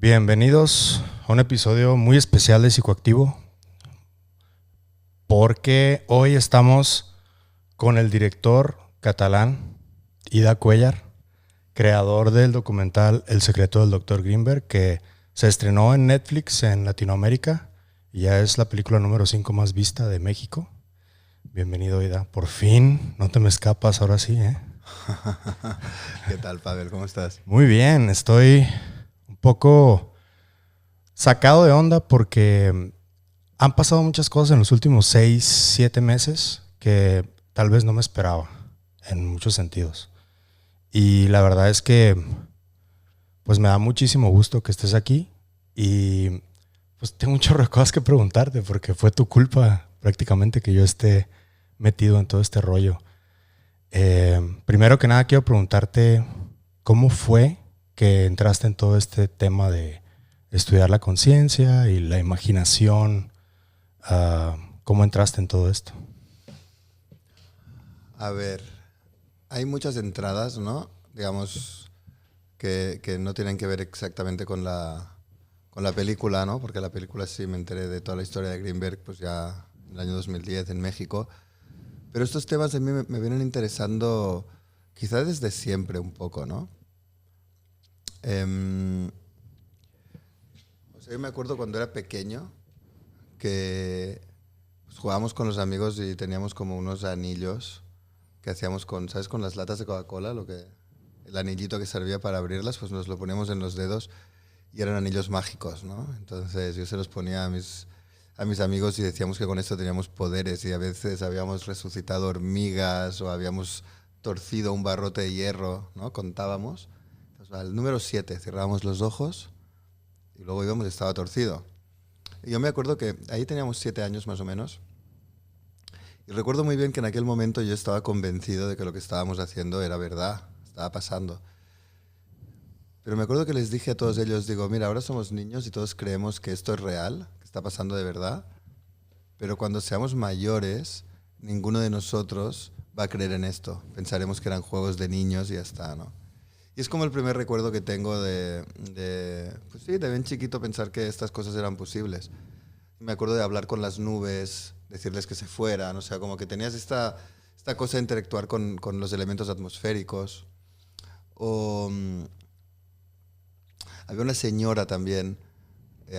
Bienvenidos a un episodio muy especial de Psicoactivo, porque hoy estamos con el director catalán Ida Cuéllar, creador del documental El secreto del Dr. Grimberg, que se estrenó en Netflix en Latinoamérica y ya es la película número 5 más vista de México. Bienvenido, Ida. Por fin, no te me escapas, ahora sí, ¿eh? ¿Qué tal, Pavel? ¿Cómo estás? Muy bien, estoy un poco sacado de onda porque han pasado muchas cosas en los últimos 6, 7 meses que tal vez no me esperaba en muchos sentidos. Y la verdad es que pues me da muchísimo gusto que estés aquí y pues tengo un chorro de cosas que preguntarte porque fue tu culpa prácticamente que yo esté metido en todo este rollo. Primero que nada quiero preguntarte cómo fue que entraste en todo este tema de estudiar la conciencia y la imaginación. ¿Cómo entraste en todo esto? A ver, hay muchas entradas, ¿no? Digamos que no tienen que ver exactamente con la película, ¿no? Porque la película sí me enteré de toda la historia de Grimberg, pues ya en el año 2010 en México. Pero estos temas a mí me vienen interesando quizás desde siempre un poco, ¿no? O sea, yo me acuerdo cuando era pequeño que pues, jugábamos con los amigos y teníamos como unos anillos que hacíamos con, ¿sabes? Con las latas de Coca-Cola, el anillito que servía para abrirlas, pues nos lo poníamos en los dedos y eran anillos mágicos, ¿no? Entonces yo se los ponía a mis amigos y decíamos que con esto teníamos poderes y a veces habíamos resucitado hormigas o habíamos torcido un barrote de hierro, ¿no? Contábamos. Entonces, al número 7 cerrábamos los ojos y luego íbamos y estaba torcido. Y yo me acuerdo que ahí teníamos 7 años más o menos. Y recuerdo muy bien que en aquel momento yo estaba convencido de que lo que estábamos haciendo era verdad, estaba pasando. Pero me acuerdo que les dije a todos ellos, digo, mira, ahora somos niños y todos creemos que esto es real, que está pasando de verdad, pero cuando seamos mayores, ninguno de nosotros va a creer en esto. Pensaremos que eran juegos de niños y ya está, ¿no? Y es como el primer recuerdo que tengo pues sí, de bien chiquito pensar que estas cosas eran posibles. Me acuerdo de hablar con las nubes, decirles que se fueran, o sea, como que tenías esta cosa de interactuar con los elementos atmosféricos. O había una señora también,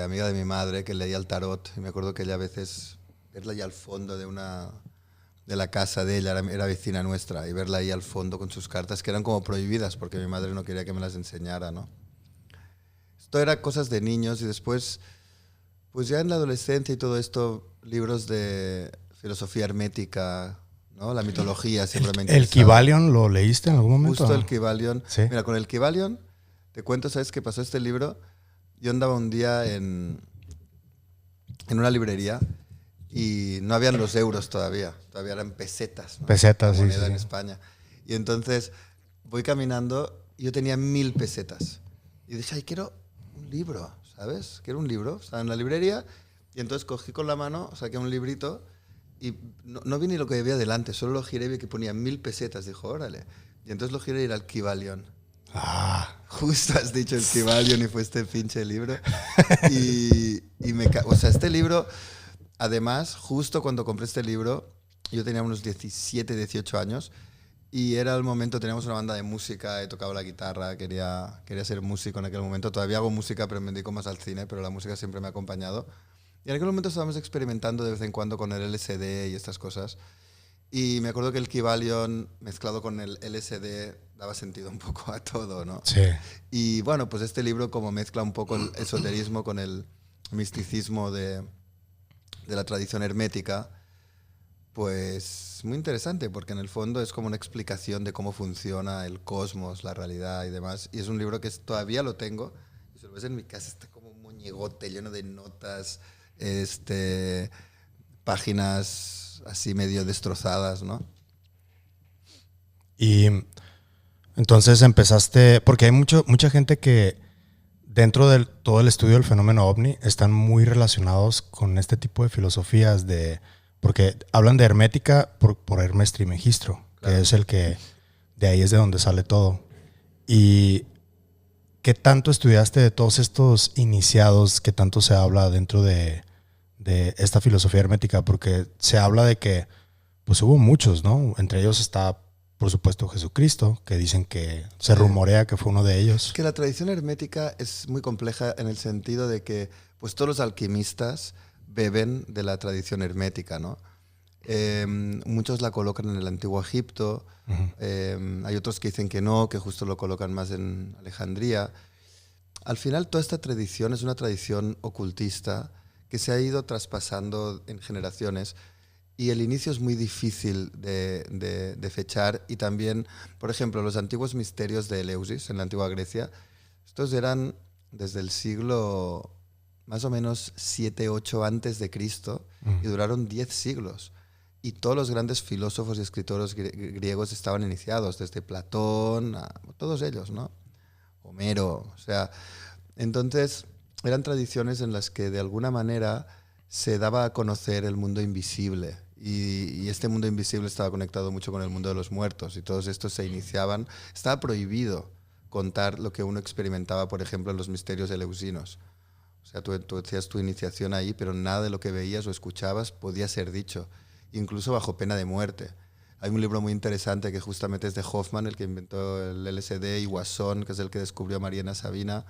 amiga de mi madre, que leía el tarot, y me acuerdo que ella a veces, verla allá al fondo de la casa de ella, era vecina nuestra, y verla ahí al fondo con sus cartas, que eran como prohibidas, porque mi madre no quería que me las enseñara, ¿no? Esto era cosas de niños, y después, pues ya en la adolescencia y todo esto, libros de filosofía hermética, ¿no? La mitología siempre me interesaba. ¿El Kybalion lo leíste en algún momento? Justo el Kybalion. Sí. Mira, con el Kybalion, te cuento, ¿sabes qué pasó este libro? Yo andaba un día en una librería y no habían los euros todavía eran pesetas, ¿no? Pesetas, la moneda sí. en España. Y entonces voy caminando y yo tenía 1000 pesetas. Y dije, ay, quiero un libro, ¿sabes? Quiero un libro. Estaba en la librería y entonces cogí con la mano, saqué un librito y no vi ni lo que había delante, solo lo giré y vi que ponía 1000 pesetas. Dijo, órale. Y entonces lo giré y era el Kybalion. Justo has dicho el Kybalion y fue este pinche libro. O sea, este libro, además, justo cuando compré este libro, yo tenía unos 17, 18 años y era el momento, teníamos una banda de música, he tocado la guitarra, quería ser músico en aquel momento. Todavía hago música, pero me dedico más al cine, pero la música siempre me ha acompañado. Y en aquel momento estábamos experimentando de vez en cuando con el LSD y estas cosas. Y me acuerdo que el Kybalion mezclado con el LSD daba sentido un poco a todo, ¿no? Sí. Y bueno, pues este libro como mezcla un poco el esoterismo con el misticismo de la tradición hermética, pues muy interesante, porque en el fondo es como una explicación de cómo funciona el cosmos, la realidad y demás. Y es un libro que todavía lo tengo. Y si lo ves en mi casa, está como un moñigote lleno de notas, páginas así medio destrozadas, ¿no? Y entonces empezaste, porque hay mucha gente que dentro de todo el estudio del fenómeno OVNI están muy relacionados con este tipo de filosofías porque hablan de hermética por Hermes Trismegisto, claro, que es el que, de ahí es de donde sale todo. Y ¿qué tanto estudiaste de todos estos iniciados que tanto se habla dentro de esta filosofía hermética? Porque se habla de que pues hubo muchos, ¿no? Entre ellos está, por supuesto, Jesucristo, que dicen que se rumorea que fue uno de ellos. Que la tradición hermética es muy compleja en el sentido de que pues todos los alquimistas beben de la tradición hermética, ¿no? Muchos la colocan en el Antiguo Egipto, hay otros que dicen que no, que justo lo colocan más en Alejandría. Al final toda esta tradición es una tradición ocultista que se ha ido traspasando en generaciones y el inicio es muy difícil de fechar y también, por ejemplo, los antiguos misterios de Eleusis en la antigua Grecia, estos eran desde el siglo más o menos 7-8 antes de Cristo y duraron 10 siglos. Y todos los grandes filósofos y escritores griegos estaban iniciados, desde Platón a todos ellos, ¿no? Homero, o sea, entonces eran tradiciones en las que de alguna manera se daba a conocer el mundo invisible y este mundo invisible estaba conectado mucho con el mundo de los muertos y todos estos se iniciaban. Estaba prohibido contar lo que uno experimentaba, por ejemplo, en los misterios eleusinos. O sea, tú hacías tu iniciación ahí, pero nada de lo que veías o escuchabas podía ser dicho, incluso bajo pena de muerte. Hay un libro muy interesante que justamente es de Hoffman, el que inventó el LSD, y Wasson, que es el que descubrió a Mariana Sabina,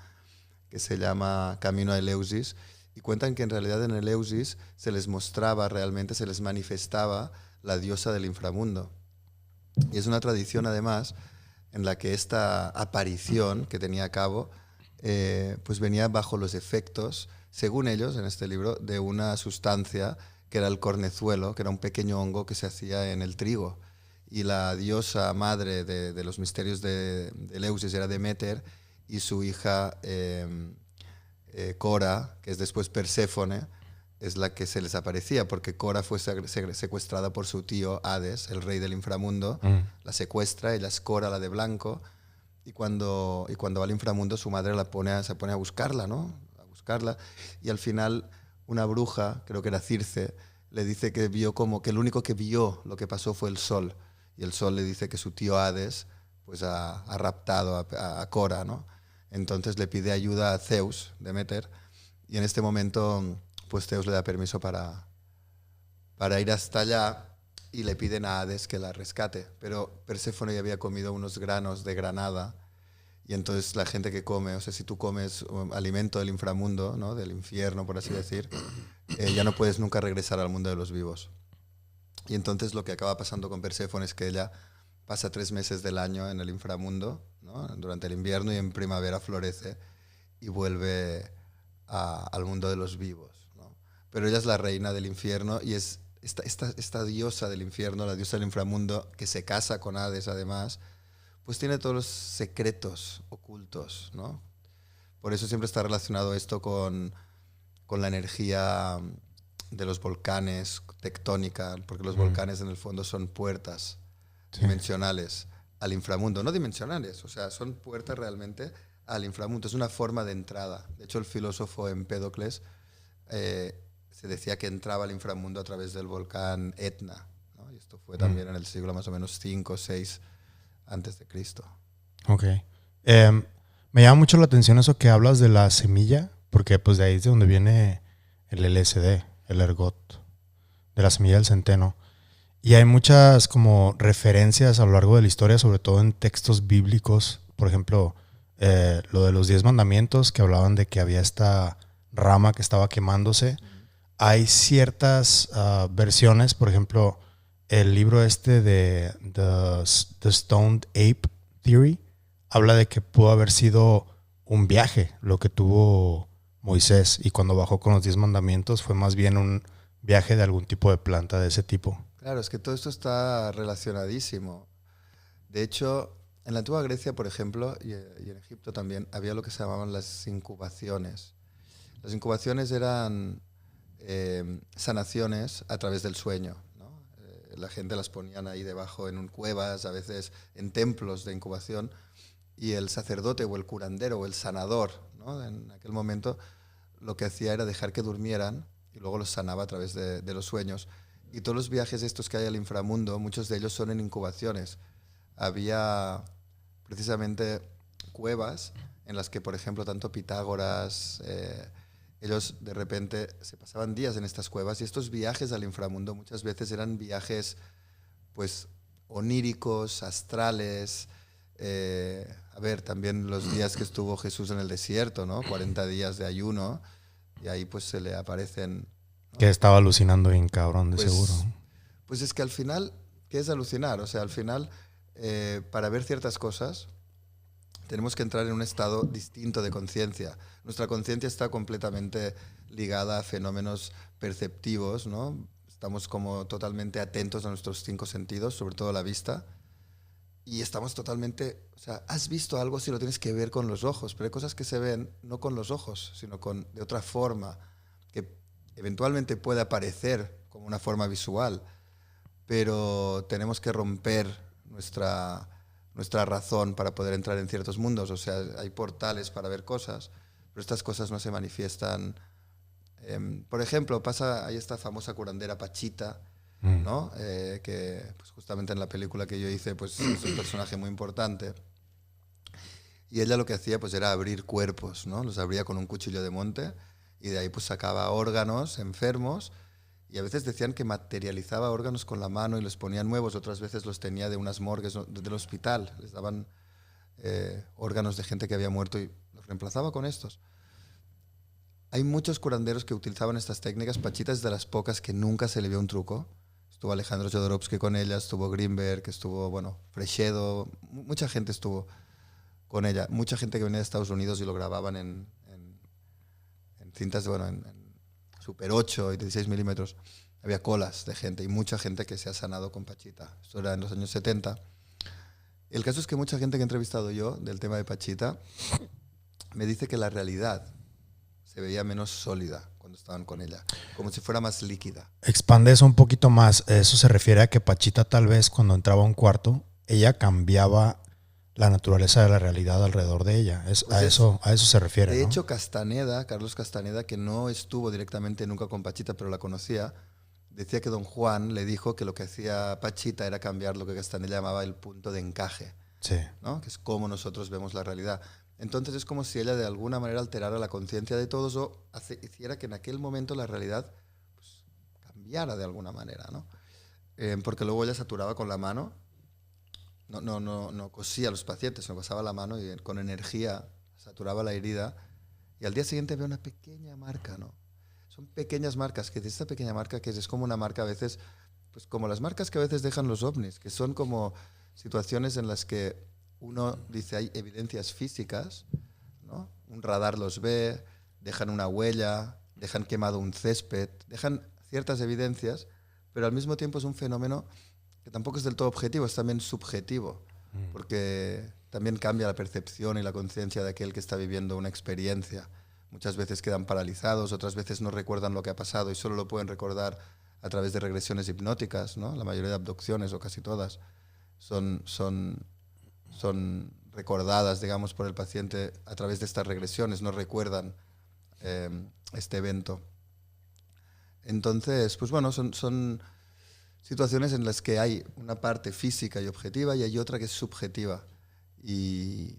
que se llama Camino a Eleusis, y cuentan que en realidad en Eleusis se les mostraba realmente, se les manifestaba la diosa del inframundo. Y es una tradición además en la que esta aparición que tenía a cabo pues venía bajo los efectos, según ellos en este libro, de una sustancia que era el cornezuelo, que era un pequeño hongo que se hacía en el trigo. Y la diosa madre de los misterios de Eleusis era Deméter, y su hija Cora, que es después Perséfone, es la que se les aparecía, porque Cora fue secuestrada por su tío Hades, el rey del inframundo, la secuestra, ella es Cora, la de blanco, y cuando va al inframundo su madre se pone a buscarla, ¿no? A buscarla, y al final una bruja, creo que era Circe, le dice que vio como que el único que vio lo que pasó fue el sol, y el sol le dice que su tío Hades pues ha raptado a Cora, ¿no? Entonces le pide ayuda a Zeus, Deméter, y en este momento pues Zeus le da permiso para ir hasta allá y le piden a Hades que la rescate. Pero Perséfone ya había comido unos granos de granada y entonces la gente que come, o sea, si tú comes alimento del inframundo, ¿no? Del infierno, por así decir, ya no puedes nunca regresar al mundo de los vivos. Y entonces lo que acaba pasando con Perséfone es que ella pasa 3 meses del año en el inframundo, ¿no? Durante el invierno, y en primavera florece y vuelve al mundo de los vivos, ¿no? Pero ella es la reina del infierno y es esta diosa del infierno, la diosa del inframundo, que se casa con Hades además, pues tiene todos los secretos ocultos, ¿no? Por eso siempre está relacionado esto con la energía de los volcanes, tectónica, porque los volcanes en el fondo son puertas dimensionales al inframundo, no dimensionales, o sea, son puertas realmente al inframundo, es una forma de entrada. De hecho, el filósofo Empédocles se decía que entraba al inframundo a través del volcán Etna, ¿no? Y esto fue también en el siglo más o menos 5 o 6 antes de Cristo. Ok. Me llama mucho la atención eso que hablas de la semilla, porque pues de ahí es de donde viene el LSD, el ergot, de la semilla del centeno. Y hay muchas como referencias a lo largo de la historia, sobre todo en textos bíblicos. Por ejemplo, lo de los 10 mandamientos, que hablaban de que había esta rama que estaba quemándose. Hay ciertas versiones, por ejemplo, el libro este de The Stoned Ape Theory habla de que pudo haber sido un viaje lo que tuvo Moisés, y cuando bajó con los 10 mandamientos fue más bien un viaje de algún tipo de planta de ese tipo. Claro, es que todo esto está relacionadísimo. De hecho, en la antigua Grecia, por ejemplo, y en Egipto también, había lo que se llamaban las incubaciones. Las incubaciones eran sanaciones a través del sueño, ¿no? La gente las ponían ahí debajo en cuevas, a veces en templos de incubación, y el sacerdote o el curandero o el sanador, ¿no? En aquel momento lo que hacía era dejar que durmieran y luego los sanaba a través de los sueños. Y todos los viajes estos que hay al inframundo, muchos de ellos son en incubaciones. Había precisamente cuevas en las que, por ejemplo, tanto Pitágoras, ellos de repente se pasaban días en estas cuevas, y estos viajes al inframundo muchas veces eran viajes pues oníricos, astrales. A ver, también los días que estuvo Jesús en el desierto, ¿no? 40 días de ayuno, y ahí pues se le aparecen, ¿no? Que estaba alucinando bien cabrón, de Pues, seguro. pues es que al final, ¿qué es alucinar? O sea, al final, para ver ciertas cosas, tenemos que entrar en un estado distinto de conciencia. Nuestra conciencia está completamente ligada a fenómenos perceptivos, ¿no? Estamos como totalmente atentos a nuestros 5 sentidos, sobre todo la vista, y estamos totalmente... O sea, has visto algo si lo tienes que ver con los ojos, pero hay cosas que se ven no con los ojos, sino de otra forma, que eventualmente puede aparecer como una forma visual, pero tenemos que romper nuestra razón para poder entrar en ciertos mundos. O sea, hay portales para ver cosas, pero estas cosas no se manifiestan. Por ejemplo, hay esta famosa curandera Pachita, ¿no? Que pues, justamente en la película que yo hice pues, es un personaje muy importante. Y ella lo que hacía pues, era abrir cuerpos, ¿no? Los abría con un cuchillo de monte, y de ahí pues, sacaba órganos enfermos. Y a veces decían que materializaba órganos con la mano y los ponía nuevos, otras veces los tenía de unas morgues del hospital, les daban órganos de gente que había muerto y los reemplazaba con estos. Hay muchos curanderos que utilizaban estas técnicas. Pachita es de las pocas que nunca se le vio un truco. Estuvo Alejandro Jodorowsky con ella, estuvo Greenberg, estuvo, bueno, Freixedo, mucha gente estuvo con ella, mucha gente que venía de Estados Unidos y lo grababan en cintas, bueno, en Super 8 y 16 milímetros. Había colas de gente y mucha gente que se ha sanado con Pachita. Esto era en los años 70. El caso es que mucha gente que he entrevistado yo del tema de Pachita me dice que la realidad se veía menos sólida cuando estaban con ella, como si fuera más líquida. Expande eso un poquito más. Eso se refiere a que Pachita tal vez cuando entraba a un cuarto, ella cambiaba la naturaleza de la realidad alrededor de ella. Pues a eso se refiere, de ¿no? hecho, Carlos Castaneda, que no estuvo directamente nunca con Pachita, pero la conocía, decía que don Juan le dijo que lo que hacía Pachita era cambiar lo que Castaneda llamaba el punto de encaje, sí, ¿no? Que es cómo nosotros vemos la realidad. Entonces es como si ella de alguna manera alterara la conciencia de todos o hiciera que en aquel momento la realidad pues, cambiara de alguna manera, ¿no? Porque luego ella saturaba con la mano. No cosía a los pacientes, me pasaba la mano y con energía saturaba la herida, y al día siguiente había una pequeña marca, ¿no? Son pequeñas marcas, que de esta pequeña marca que es como una marca a veces, pues como las marcas que a veces dejan los ovnis, que son como situaciones en las que uno dice hay evidencias físicas, ¿no? Un radar los ve, dejan una huella, dejan quemado un césped, dejan ciertas evidencias, pero al mismo tiempo es un fenómeno que tampoco es del todo objetivo, es también subjetivo, porque también cambia la percepción y la conciencia de aquel que está viviendo una experiencia. Muchas veces quedan paralizados, otras veces no recuerdan lo que ha pasado y solo lo pueden recordar a través de regresiones hipnóticas, ¿no? La mayoría de abducciones, o casi todas, son recordadas, digamos, por el paciente a través de estas regresiones, no recuerdan este evento. Entonces, pues bueno, son situaciones en las que hay una parte física y objetiva y hay otra que es subjetiva. Y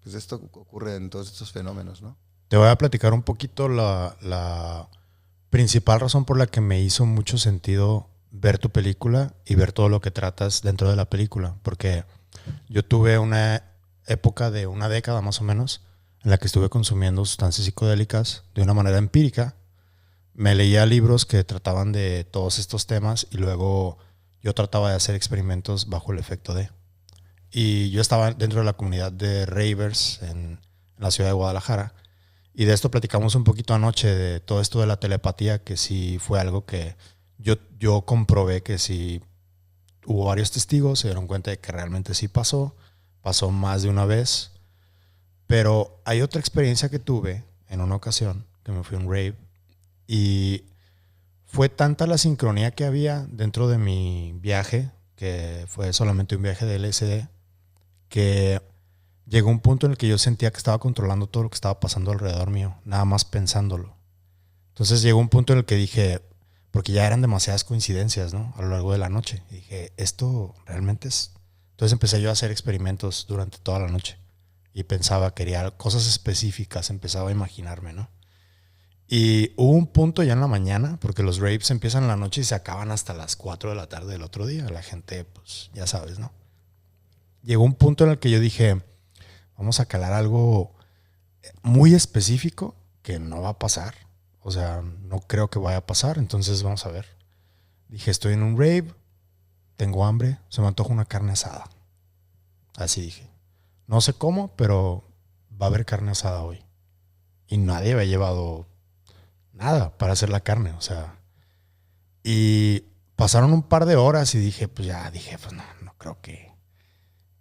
pues esto ocurre en todos estos fenómenos, ¿no? Te voy a platicar un poquito la principal razón por la que me hizo mucho sentido ver tu película y ver todo lo que tratas dentro de la película. Porque yo tuve una época de una década más o menos en la que estuve consumiendo sustancias psicodélicas de una manera empírica. Me leía libros que trataban de todos estos temas y luego yo trataba de hacer experimentos bajo el efecto de. Y yo estaba dentro de la comunidad de ravers en la ciudad de Guadalajara. Y de esto platicamos un poquito anoche, de todo esto de la telepatía, que sí fue algo que yo comprobé que sí hubo varios testigos, se dieron cuenta de que realmente sí pasó más de una vez. Pero hay otra experiencia que tuve en una ocasión, que me fui a un rave, y fue tanta la sincronía que había dentro de mi viaje, que fue solamente un viaje de LSD, que llegó un punto en el que yo sentía que estaba controlando todo lo que estaba pasando alrededor mío, nada más pensándolo. Entonces llegó un punto en el que dije, porque ya eran demasiadas coincidencias, ¿no? A lo largo de la noche. Y dije, esto realmente es... Entonces empecé yo a hacer experimentos durante toda la noche. Y pensaba, quería cosas específicas, empezaba a imaginarme, ¿no? Y hubo un punto ya en la mañana, porque los raves empiezan en la noche y se acaban hasta las 4 de la tarde del otro día. La gente, pues, ya sabes, ¿no? Llegó un punto en el que yo dije, vamos a calar algo muy específico que no va a pasar. O sea, no creo que vaya a pasar, entonces vamos a ver. Dije, estoy en un rave, tengo hambre, se me antoja una carne asada. Así dije. No sé cómo, pero va a haber carne asada hoy. Y nadie había llevado nada para hacer la carne, o sea. Y pasaron un par de horas y dije, pues no creo que...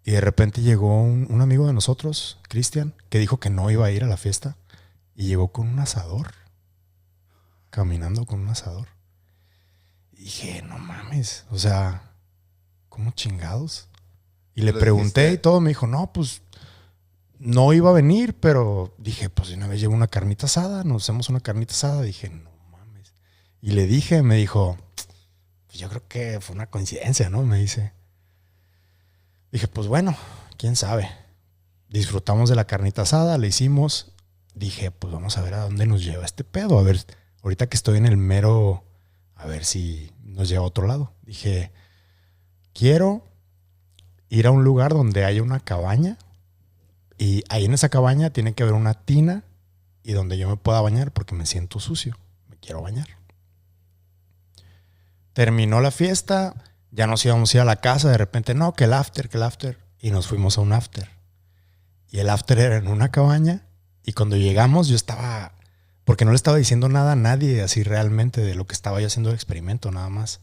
Y de repente llegó un amigo de nosotros, Cristian, que dijo que no iba a ir a la fiesta. Y llegó con un asador. Caminando con un asador. Y dije, no mames, o sea, ¿cómo chingados? Y le pregunté y todo, me dijo, no, pues no iba a venir, pero dije, pues de una vez llevo una carnita asada, nos hacemos una carnita asada. Dije, no mames. Y le dije, me dijo, pues yo creo que fue una coincidencia, ¿no? Me dice. Dije, pues bueno, quién sabe. Disfrutamos de la carnita asada, le hicimos. Dije, pues vamos a ver a dónde nos lleva este pedo. A ver, ahorita que estoy en el mero, a ver si nos lleva a otro lado. Dije, quiero ir a un lugar donde haya una cabaña. Y ahí en esa cabaña tiene que haber una tina y donde yo me pueda bañar porque me siento sucio. Me quiero bañar. Terminó la fiesta, ya nos íbamos a ir a la casa. De repente, no, que el after. Y nos fuimos a un after. Y el after era en una cabaña. Y cuando llegamos yo estaba... Porque no le estaba diciendo nada a nadie así realmente de lo que estaba yo haciendo el experimento, nada más.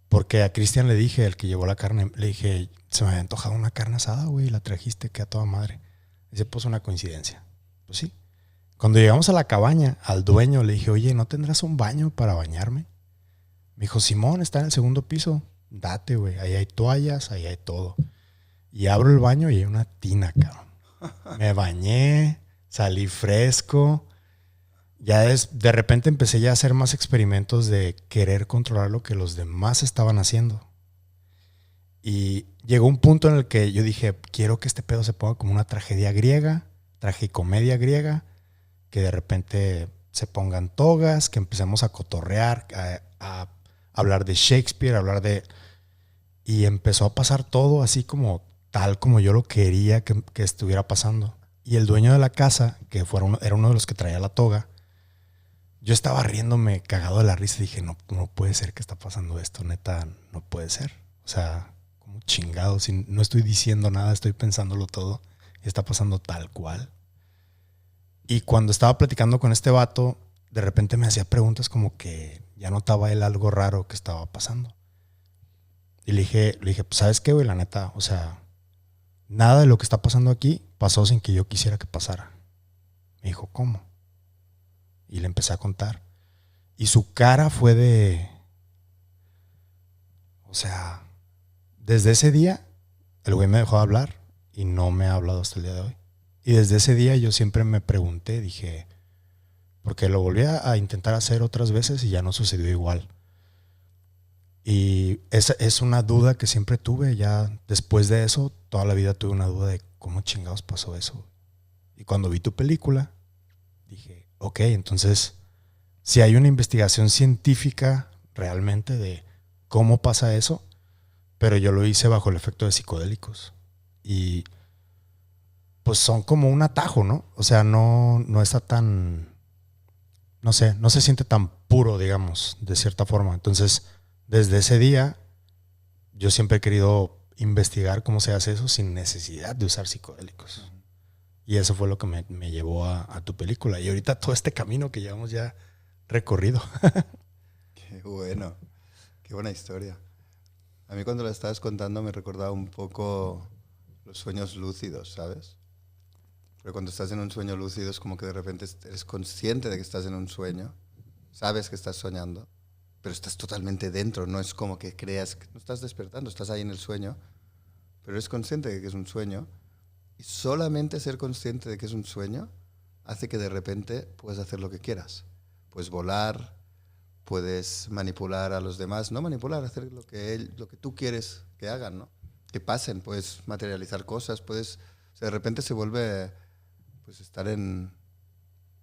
Porque a Cristian le dije, el que llevó la carne, le dije, se me había antojado una carne asada, güey, la trajiste, que a toda madre. Dice, pues una coincidencia. Pues sí. Cuando llegamos a la cabaña, al dueño le dije, oye, ¿no tendrás un baño para bañarme? Me dijo, Simón, está en el segundo piso. Date, güey, ahí hay toallas, ahí hay todo. Y abro el baño y hay una tina, cabrón. Me bañé, salí fresco. Ya de repente empecé ya a hacer más experimentos de querer controlar lo que los demás estaban haciendo. Y llegó un punto en el que yo dije, quiero que este pedo se ponga como una tragedia griega, tragicomedia griega, que de repente se pongan togas, que empecemos a cotorrear, a hablar de Shakespeare, Y empezó a pasar todo así como tal como yo lo quería que estuviera pasando. Y el dueño de la casa, que era uno de los que traía la toga, yo estaba riéndome cagado de la risa y dije, no puede ser que está pasando esto, neta, no puede ser. O sea, como chingado, si no estoy diciendo nada, estoy pensándolo todo y está pasando tal cual. Y cuando estaba platicando con este vato, de repente me hacía preguntas como que ya notaba él algo raro que estaba pasando. Y le dije, pues, ¿sabes qué, güey? La neta, o sea, nada de lo que está pasando aquí pasó sin que yo quisiera que pasara. Me dijo, ¿cómo? Y le empecé a contar. Y su cara fue de... O sea, desde ese día, el güey me dejó de hablar y no me ha hablado hasta el día de hoy. Y desde ese día yo siempre me pregunté, dije... Porque lo volví a intentar hacer otras veces y ya no sucedió igual. Y esa es una duda que siempre tuve. Ya después de eso, toda la vida tuve una duda de cómo chingados pasó eso. Y cuando vi tu película, dije, ok, entonces, si hay una investigación científica realmente de cómo pasa eso, pero yo lo hice bajo el efecto de psicodélicos. Y pues son como un atajo, ¿no? O sea, no está tan, no sé, no se siente tan puro, digamos, de cierta forma. Entonces, desde ese día, yo siempre he querido investigar cómo se hace eso sin necesidad de usar psicodélicos. Y eso fue lo que me llevó a tu película. Y ahorita todo este camino que llevamos ya recorrido. Qué bueno. Qué buena historia. A mí cuando la estabas contando me recordaba un poco los sueños lúcidos, ¿sabes? Pero cuando estás en un sueño lúcido es como que de repente eres consciente de que estás en un sueño, sabes que estás soñando, pero estás totalmente dentro. No es como que creas que no estás despertando, estás ahí en el sueño, pero eres consciente de que es un sueño. Y solamente ser consciente de que es un sueño hace que de repente puedas hacer lo que quieras. Puedes volar, puedes manipular a los demás. No manipular, hacer lo que tú quieres que hagan, ¿no? Que pasen, puedes materializar cosas, puedes... O sea, de repente se vuelve pues estar en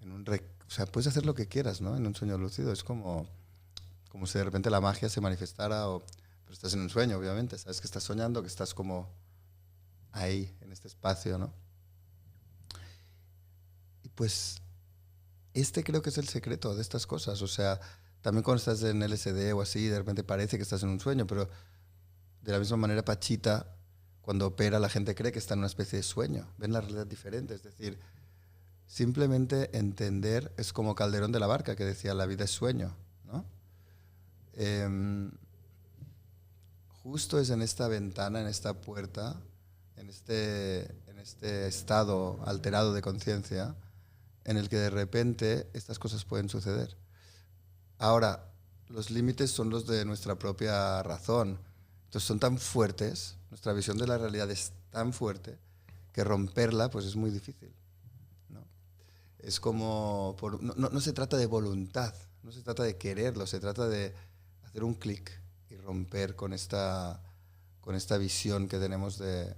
o sea, puedes hacer lo que quieras, ¿no? En un sueño lúcido. Es como si de repente la magia se manifestara, pero estás en un sueño, obviamente. Sabes que estás soñando, que estás como ahí, en este espacio, ¿no? Y pues creo que es el secreto de estas cosas. O sea, también cuando estás en LSD o así, de repente parece que estás en un sueño, pero de la misma manera Pachita, cuando opera, la gente cree que está en una especie de sueño. Ven la realidad diferente. Es decir, simplemente entender es como Calderón de la Barca, que decía, la vida es sueño, ¿no? Justo es en esta ventana, en esta puerta, en este estado alterado de conciencia, en el que de repente estas cosas pueden suceder. Ahora, los límites son los de nuestra propia razón. Entonces son tan fuertes, nuestra visión de la realidad es tan fuerte, que romperla pues es muy difícil, ¿no? Es como, no se trata de voluntad, no se trata de quererlo, se trata de hacer un clic y romper con esta visión que tenemos de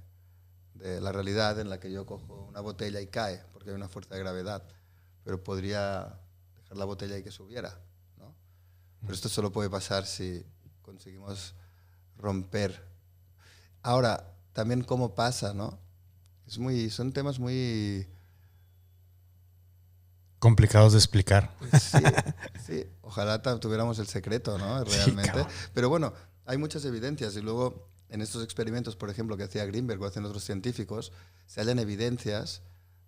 la realidad, en la que yo cojo una botella y cae, porque hay una fuerza de gravedad, pero podría dejar la botella y que subiera, ¿no? Pero esto solo puede pasar si conseguimos romper. Ahora, también cómo pasa, ¿no? Son temas muy complicados de explicar. Sí, sí. Ojalá tuviéramos el secreto, ¿no? Realmente. Sí, pero bueno, hay muchas evidencias y luego en estos experimentos, por ejemplo, que hacía Greenberg o hacen otros científicos, se hallan evidencias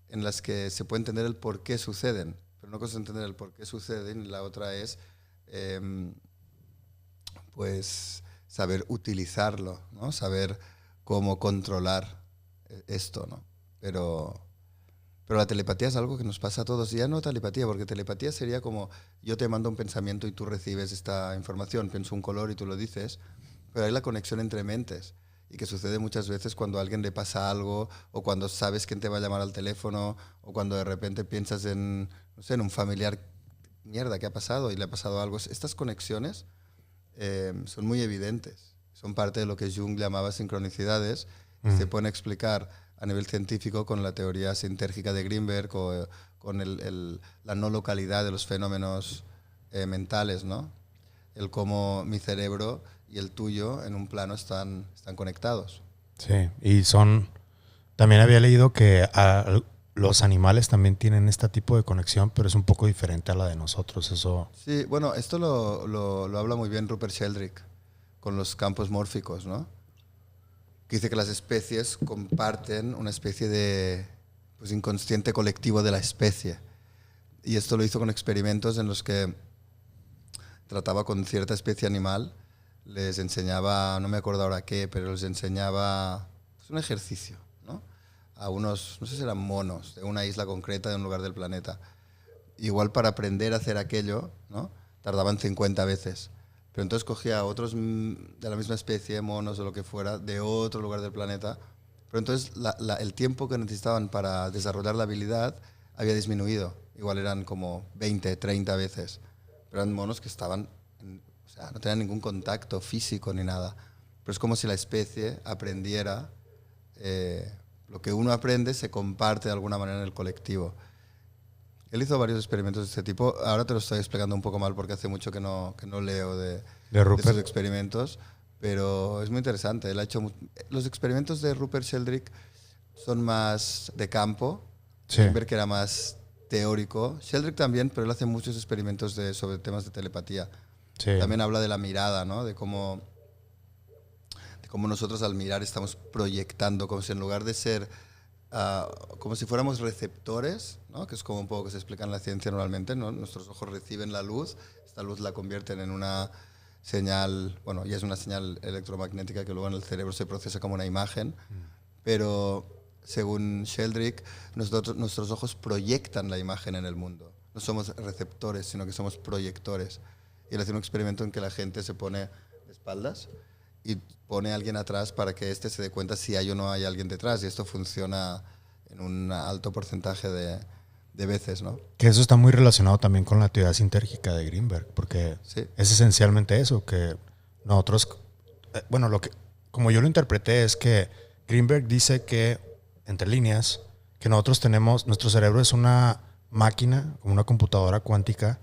en las que se puede entender el por qué suceden. Pero una cosa es entender el por qué suceden y la otra es, pues, saber utilizarlo, ¿no? Saber cómo controlar esto, ¿no? Pero la telepatía es algo que nos pasa a todos. Y ya no telepatía, porque telepatía sería como yo te mando un pensamiento y tú recibes esta información. Pienso un color y tú lo dices. Pero hay la conexión entre mentes. Y que sucede muchas veces cuando a alguien le pasa algo, o cuando sabes quién te va a llamar al teléfono, o cuando de repente piensas en, no sé, en un familiar, mierda, ¿qué ha pasado? Y le ha pasado algo. Estas conexiones son muy evidentes. Son parte de lo que Jung llamaba sincronicidades. Y se pueden explicar a nivel científico con la teoría sintérgica de Greenberg o con la no localidad de los fenómenos mentales, ¿no? El cómo mi cerebro y el tuyo en un plano están conectados. Sí, y también había leído que los animales también tienen este tipo de conexión, pero es un poco diferente a la de nosotros, eso. Sí, bueno, esto lo habla muy bien Rupert Sheldrake con los campos mórficos, ¿no? Que dice que las especies comparten una especie de pues, inconsciente colectivo de la especie. Y esto lo hizo con experimentos en los que trataba con cierta especie animal, les enseñaba, no me acuerdo ahora qué, pero les enseñaba pues, un ejercicio, ¿no? A unos, no sé si eran monos, de una isla concreta, de un lugar del planeta. Igual para aprender a hacer aquello, ¿no? Tardaban 50 veces. Pero entonces cogía a otros de la misma especie, monos o lo que fuera, de otro lugar del planeta. Pero entonces el tiempo que necesitaban para desarrollar la habilidad había disminuido. Igual eran como 20, 30 veces. Pero eran monos que estaban, o sea, no tenían ningún contacto físico ni nada. Pero es como si la especie aprendiera, lo que uno aprende se comparte de alguna manera en el colectivo. Él hizo varios experimentos de este tipo. Ahora te lo estoy explicando un poco mal porque hace mucho que no leo de esos experimentos, pero es muy interesante. Él ha hecho los experimentos de Rupert Sheldrake son más de campo. Sí. Greenberg era más teórico. Sheldrake también, pero él hace muchos experimentos sobre temas de telepatía. Sí. También habla de la mirada, ¿no? De cómo nosotros al mirar estamos proyectando, como si en lugar de ser como si fuéramos receptores, ¿no? Que es como un poco que se explica en la ciencia normalmente, ¿no? Nuestros ojos reciben la luz, esta luz la convierten en una señal, bueno, ya es una señal electromagnética que luego en el cerebro se procesa como una imagen, pero según Sheldrake, nuestros ojos proyectan la imagen en el mundo. No somos receptores, sino que somos proyectores. Y él hace un experimento en que la gente se pone de espaldas y pone a alguien atrás para que éste se dé cuenta si hay o no hay alguien detrás. Y esto funciona en un alto porcentaje de veces, ¿no? Que eso está muy relacionado también con la teoría sintérgica de Greenberg, porque sí, es esencialmente eso, que nosotros, bueno, como yo lo interpreté es que Greenberg dice que entre líneas, que nosotros tenemos, nuestro cerebro es una máquina, como una computadora cuántica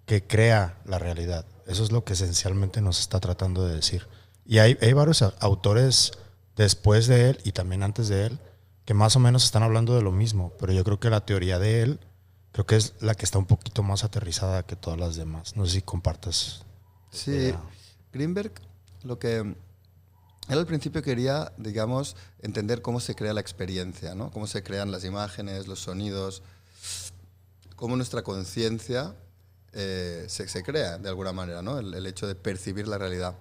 que crea la realidad. Eso es lo que esencialmente nos está tratando de decir. Y hay varios autores después de él y también antes de él que más o menos están hablando de lo mismo, pero yo creo que la teoría de él creo que es la que está un poquito más aterrizada que todas las demás. No sé si compartas. Sí, Greenberg, lo que él al principio quería, digamos, entender cómo se crea la experiencia, ¿no? Cómo se crean las imágenes, los sonidos, cómo nuestra conciencia se crea de alguna manera, ¿no? El hecho de percibir la realidad.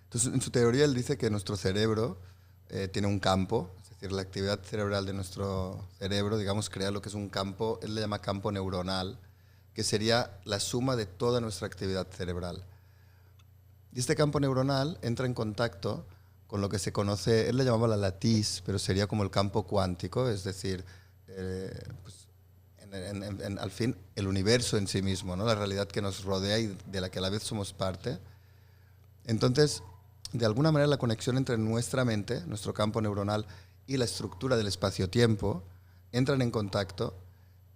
Entonces, en su teoría, él dice que nuestro cerebro tiene un campo, es decir, la actividad cerebral de nuestro cerebro, digamos, crea lo que es un campo, él le llama campo neuronal, que sería la suma de toda nuestra actividad cerebral. Y este campo neuronal entra en contacto con lo que se conoce, él le llamaba la latiz, pero sería como el campo cuántico, es decir, pues, al fin, el universo en sí mismo, ¿no? La realidad que nos rodea y de la que a la vez somos parte. Entonces, de alguna manera, la conexión entre nuestra mente, nuestro campo neuronal, y la estructura del espacio-tiempo entran en contacto,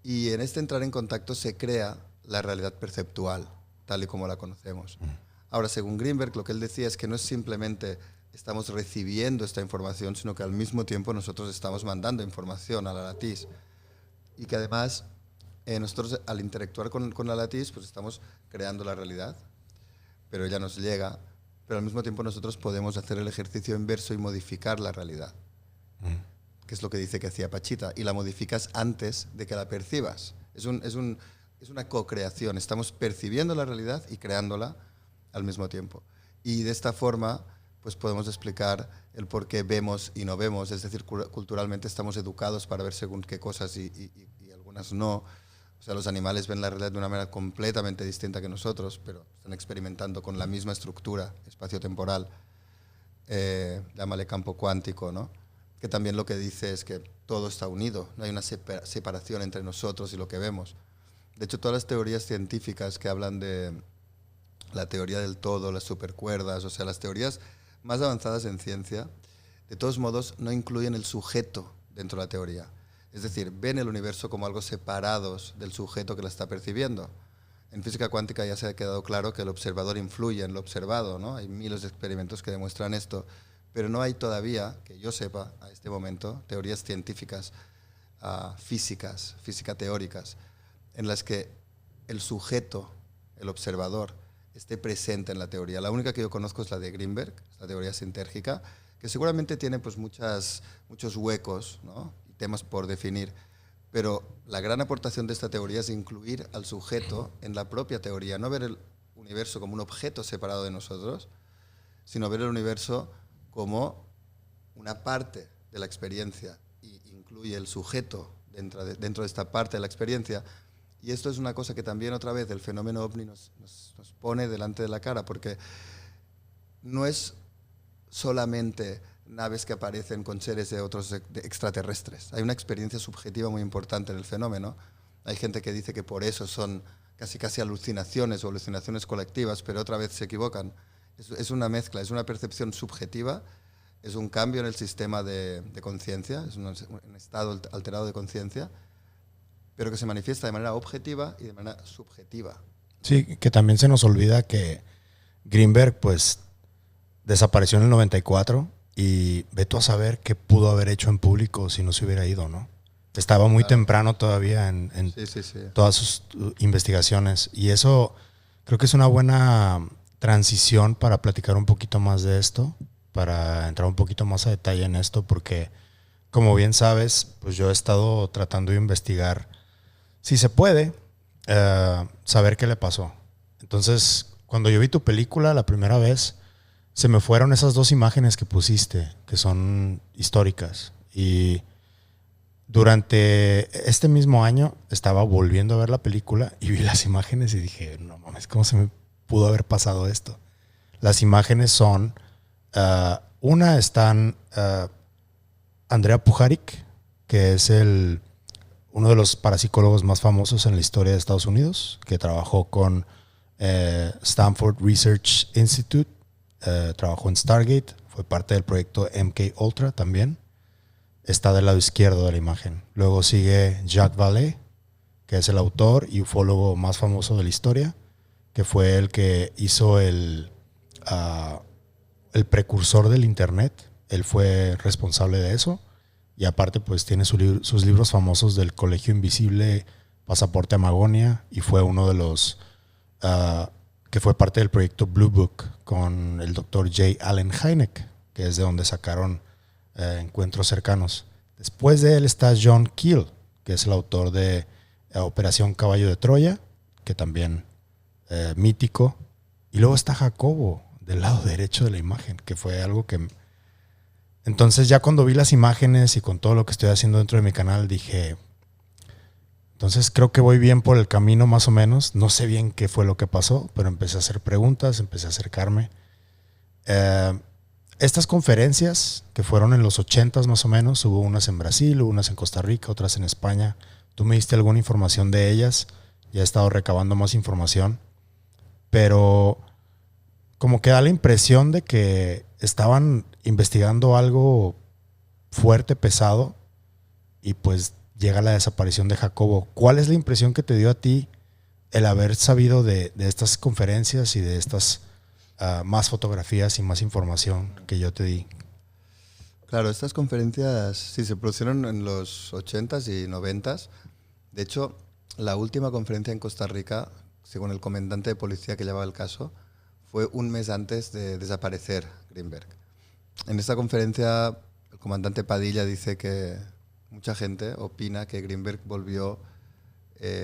y en este entrar en contacto se crea la realidad perceptual, tal y como la conocemos. Ahora, según Greenberg, lo que él decía es que no es simplemente estamos recibiendo esta información, sino que al mismo tiempo nosotros estamos mandando información a la latiz. Y que además nosotros al interactuar con la latiz pues estamos creando la realidad, pero ella nos llega, pero al mismo tiempo nosotros podemos hacer el ejercicio inverso y modificar la realidad, que es lo que dice que hacía Pachita, y la modificas antes de que la percibas. Es una co-creación, estamos percibiendo la realidad y creándola al mismo tiempo. Y de esta forma pues podemos explicar el por qué vemos y no vemos, es decir, culturalmente estamos educados para ver según qué cosas y algunas no. O sea, los animales ven la realidad de una manera completamente distinta que nosotros, pero están experimentando con la misma estructura espacio-temporal, llámale campo cuántico, ¿no? Que también lo que dice es que todo está unido, no hay una separación entre nosotros y lo que vemos. De hecho, todas las teorías científicas que hablan de la teoría del todo, las supercuerdas, o sea, las teorías más avanzadas en ciencia, de todos modos no incluyen el sujeto dentro de la teoría. Es decir, ven el universo como algo separados del sujeto que la está percibiendo. En física cuántica ya se ha quedado claro que el observador influye en lo observado, ¿no? Hay miles de experimentos que demuestran esto, pero no hay todavía, que yo sepa, a este momento, teorías científicas, físicas, física teóricas, en las que el sujeto, el observador, esté presente en la teoría. La única que yo conozco es la de Greenberg, la teoría sintérgica, que seguramente tiene pues muchos huecos, ¿no? Y temas por definir, pero la gran aportación de esta teoría es incluir al sujeto en la propia teoría, no ver el universo como un objeto separado de nosotros, sino ver el universo como una parte de la experiencia, y incluye el sujeto dentro de esta parte de la experiencia. Y esto es una cosa que también otra vez el fenómeno OVNI nos pone delante de la cara, porque no es solamente naves que aparecen con seres de otros extraterrestres. Hay una experiencia subjetiva muy importante en el fenómeno. Hay gente que dice que por eso son casi alucinaciones o alucinaciones colectivas, pero otra vez se equivocan. Es una mezcla, es una percepción subjetiva, es un cambio en el sistema de conciencia, es un estado alterado de conciencia, pero que se manifiesta de manera objetiva y de manera subjetiva. Sí, que también se nos olvida que Greenberg pues desapareció en el 94 y ve tú a saber qué pudo haber hecho en público si no se hubiera ido, ¿no? Estaba muy temprano todavía en sí. Todas sus investigaciones, y eso creo que es una buena transición para platicar un poquito más de esto, para entrar un poquito más a detalle en esto, porque como bien sabes, pues yo he estado tratando de investigar si se puede, saber qué le pasó. Entonces, cuando yo vi tu película la primera vez, se me fueron esas dos imágenes que pusiste, que son históricas. Y durante este mismo año estaba volviendo a ver la película y vi las imágenes y dije, no mames, ¿cómo se me pudo haber pasado esto? Las imágenes son, una están Andrea Puharich, que es uno de los parapsicólogos más famosos en la historia de Estados Unidos, que trabajó con Stanford Research Institute, trabajó en Stargate, fue parte del proyecto MK Ultra también. está del lado izquierdo de la imagen. Luego sigue Jacques Vallée, que es el autor y ufólogo más famoso de la historia, que fue el que hizo el precursor del internet. Él fue responsable de eso. Y aparte, pues tiene sus libros famosos del Colegio Invisible, Pasaporte a Magonia, y fue uno de los que fue parte del proyecto Blue Book con el doctor J. Allen Hynek, que es de donde sacaron Encuentros Cercanos. Después de él está John Keel, que es el autor de Operación Caballo de Troya, que también mítico. Y luego está Jacobo, del lado derecho de la imagen, que fue algo que... Entonces ya cuando vi las imágenes y con todo lo que estoy haciendo dentro de mi canal, dije, entonces creo que voy bien por el camino más o menos. No sé bien qué fue lo que pasó, pero empecé a hacer preguntas, empecé a acercarme. Estas conferencias, que fueron en los 80s más o menos, hubo unas en Brasil, hubo unas en Costa Rica, otras en España. ¿Tú me diste alguna información de ellas? Ya he estado recabando más información, pero como que da la impresión de que estaban investigando algo fuerte, pesado, y pues llega la desaparición de Jacobo. ¿Cuál es la impresión que te dio a ti el haber sabido de estas conferencias y de estas más fotografías y más información que yo te di? Claro, estas conferencias sí se produjeron en los 80s y 90s. De hecho, la última conferencia en Costa Rica, según el comandante de policía que llevaba el caso, fue un mes antes de desaparecer Greenberg. En esta conferencia, el comandante Padilla dice que mucha gente opina que Greenberg volvió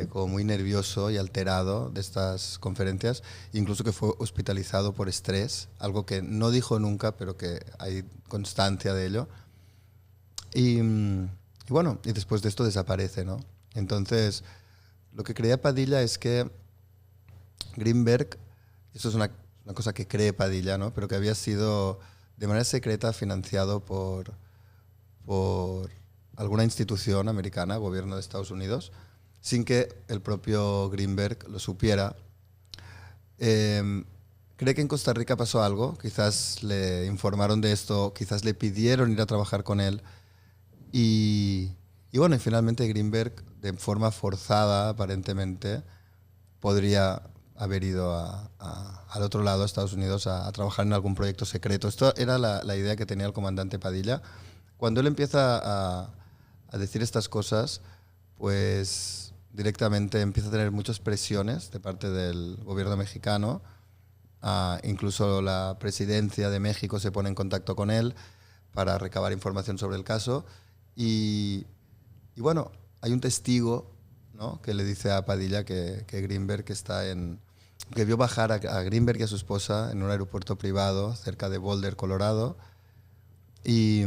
como muy nervioso y alterado de estas conferencias, incluso que fue hospitalizado por estrés, algo que no dijo nunca, pero que hay constancia de ello. Y bueno, y después de esto desaparece, ¿no? Entonces, lo que creía Padilla es que Greenberg, eso es una cosa que cree Padilla, ¿no? Pero que había sido de manera secreta financiado por alguna institución americana, gobierno de Estados Unidos, sin que el propio Greenberg lo supiera. Cree que en Costa Rica pasó algo, quizás le informaron de esto, quizás le pidieron ir a trabajar con él, y bueno, y finalmente Greenberg, de forma forzada aparentemente, podría haber ido al otro lado, a Estados Unidos, a trabajar en algún proyecto secreto. Esto era la idea que tenía el comandante Padilla. Cuando él empieza a decir estas cosas, pues directamente empieza a tener muchas presiones de parte del gobierno mexicano. Incluso la presidencia de México se pone en contacto con él para recabar información sobre el caso. Y bueno, hay un testigo, ¿no?, que le dice a Padilla que Greenberg que vio bajar a Greenberg y a su esposa en un aeropuerto privado cerca de Boulder, Colorado. Y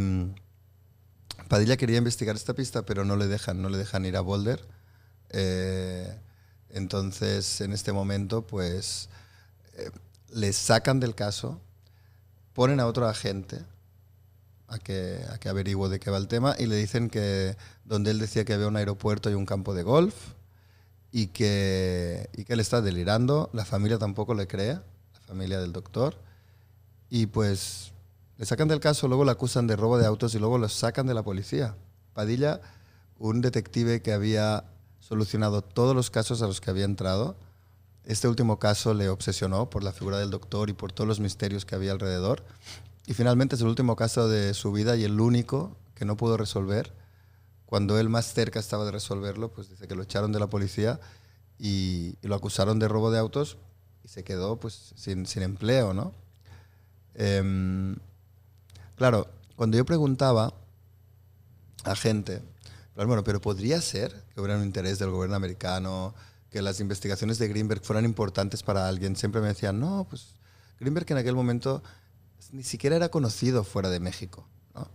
Padilla quería investigar esta pista, pero no le dejan ir a Boulder. Entonces, en este momento, pues, le sacan del caso, ponen a otro agente a que averigüe de qué va el tema, y le dicen que donde él decía que había un aeropuerto y un campo de golf, y que él está delirando. La familia tampoco le cree, la familia del doctor, y pues le sacan del caso, luego le acusan de robo de autos y luego lo sacan de la policía. Padilla, un detective que había solucionado todos los casos a los que había entrado, este último caso le obsesionó por la figura del doctor y por todos los misterios que había alrededor, y finalmente es el último caso de su vida y el único que no pudo resolver. Cuando él más cerca estaba de resolverlo, pues dice que lo echaron de la policía y lo acusaron de robo de autos y se quedó pues sin empleo, ¿no? Claro, cuando yo preguntaba a gente, bueno, pero podría ser que hubiera un interés del gobierno americano, que las investigaciones de Greenberg fueran importantes para alguien. Siempre me decían, no, pues Greenberg en aquel momento ni siquiera era conocido fuera de México, ¿no?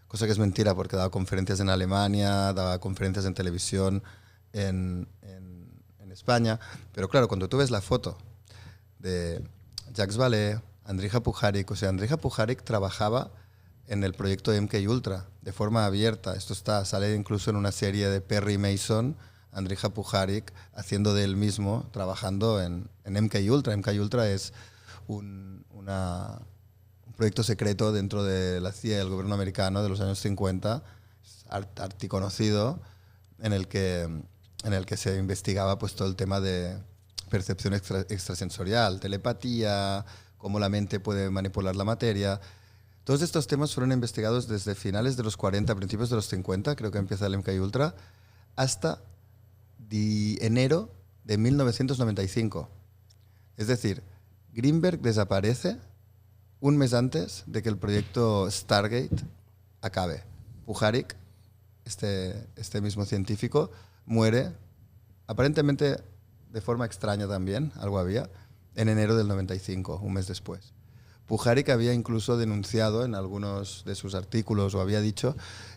Cosa que es mentira, porque daba conferencias en Alemania, daba conferencias en televisión en España. Pero claro, cuando tú ves la foto de Jacques Vallée, Andrija Puharich, o sea, Andrija Puharich trabajaba en el proyecto MK Ultra de forma abierta. Esto sale incluso en una serie de Perry Mason, Andrija Puharich haciendo de él mismo, trabajando en MK Ultra. MK Ultra es un proyecto secreto dentro de la CIA y el gobierno americano de los años 50, articonocido, en el que se investigaba pues todo el tema de percepción extrasensorial, telepatía, cómo la mente puede manipular la materia. Todos estos temas fueron investigados desde finales de los 40, principios de los 50, creo que empieza el MK Ultra, hasta enero de 1995. Es decir, Greenberg desaparece un mes antes de que el proyecto Stargate acabe. Puharich, este mismo científico, muere, aparentemente de forma extraña también, algo había, en enero del 95, un mes después. Puharich había incluso denunciado en algunos de sus artículos, o había dicho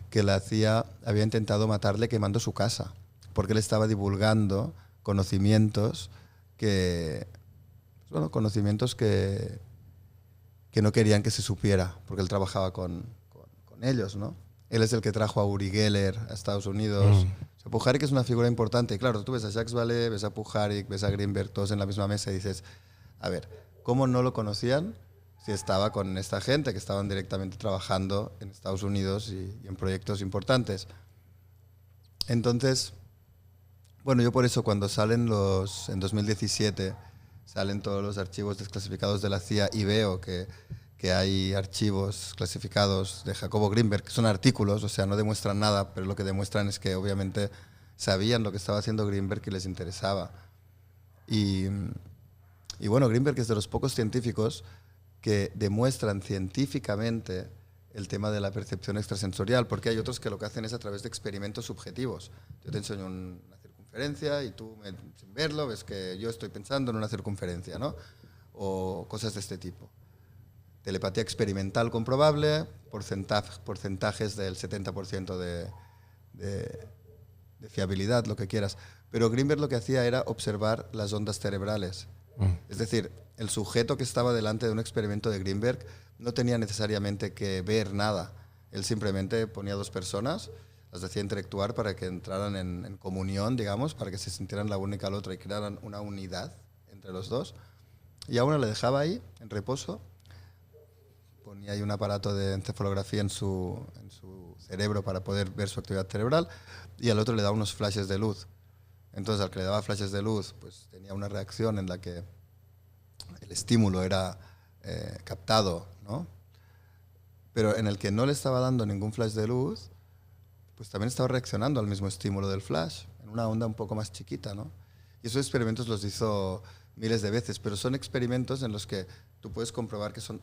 que la CIA había intentado matarle quemando su casa, porque él estaba divulgando conocimientos que no querían que se supiera, porque él trabajaba con ellos, ¿no? Él es el que trajo a Uri Geller a Estados Unidos. O sea, Puharich es una figura importante. Y claro, tú ves a Jacques Vallée, ves a Puharich, ves a Greenberg, todos en la misma mesa y dices, a ver, ¿cómo no lo conocían si estaba con esta gente que estaban directamente trabajando en Estados Unidos y en proyectos importantes? Entonces, bueno, yo por eso cuando en 2017, salen todos los archivos desclasificados de la CIA y veo que hay archivos clasificados de Jacobo Greenberg, que son artículos, o sea, no demuestran nada, pero lo que demuestran es que obviamente sabían lo que estaba haciendo Greenberg y les interesaba. Y bueno, Greenberg es de los pocos científicos que demuestran científicamente el tema de la percepción extrasensorial, porque hay otros que lo que hacen es a través de experimentos subjetivos. Yo te enseño una circunferencia y tú, sin verlo, ves que yo estoy pensando en una circunferencia, ¿no? O cosas de este tipo. Telepatía experimental comprobable, porcentajes del 70% de fiabilidad, lo que quieras. Pero Greenberg lo que hacía era observar las ondas cerebrales. Es decir, el sujeto que estaba delante de un experimento de Greenberg no tenía necesariamente que ver nada. Él simplemente ponía dos personas, las hacía interactuar para que entraran en comunión, digamos, para que se sintieran la única al otro y crearan una unidad entre los dos. Y a uno le dejaba ahí, en reposo, ponía ahí un aparato de encefalografía en su cerebro para poder ver su actividad cerebral, y al otro le daba unos flashes de luz. Entonces, al que le daba flashes de luz, pues tenía una reacción en la que el estímulo era captado, ¿no? Pero en el que no le estaba dando ningún flash de luz, pues también estaba reaccionando al mismo estímulo del flash, en una onda un poco más chiquita, ¿no? Y esos experimentos los hizo miles de veces, pero son experimentos en los que tú puedes comprobar que son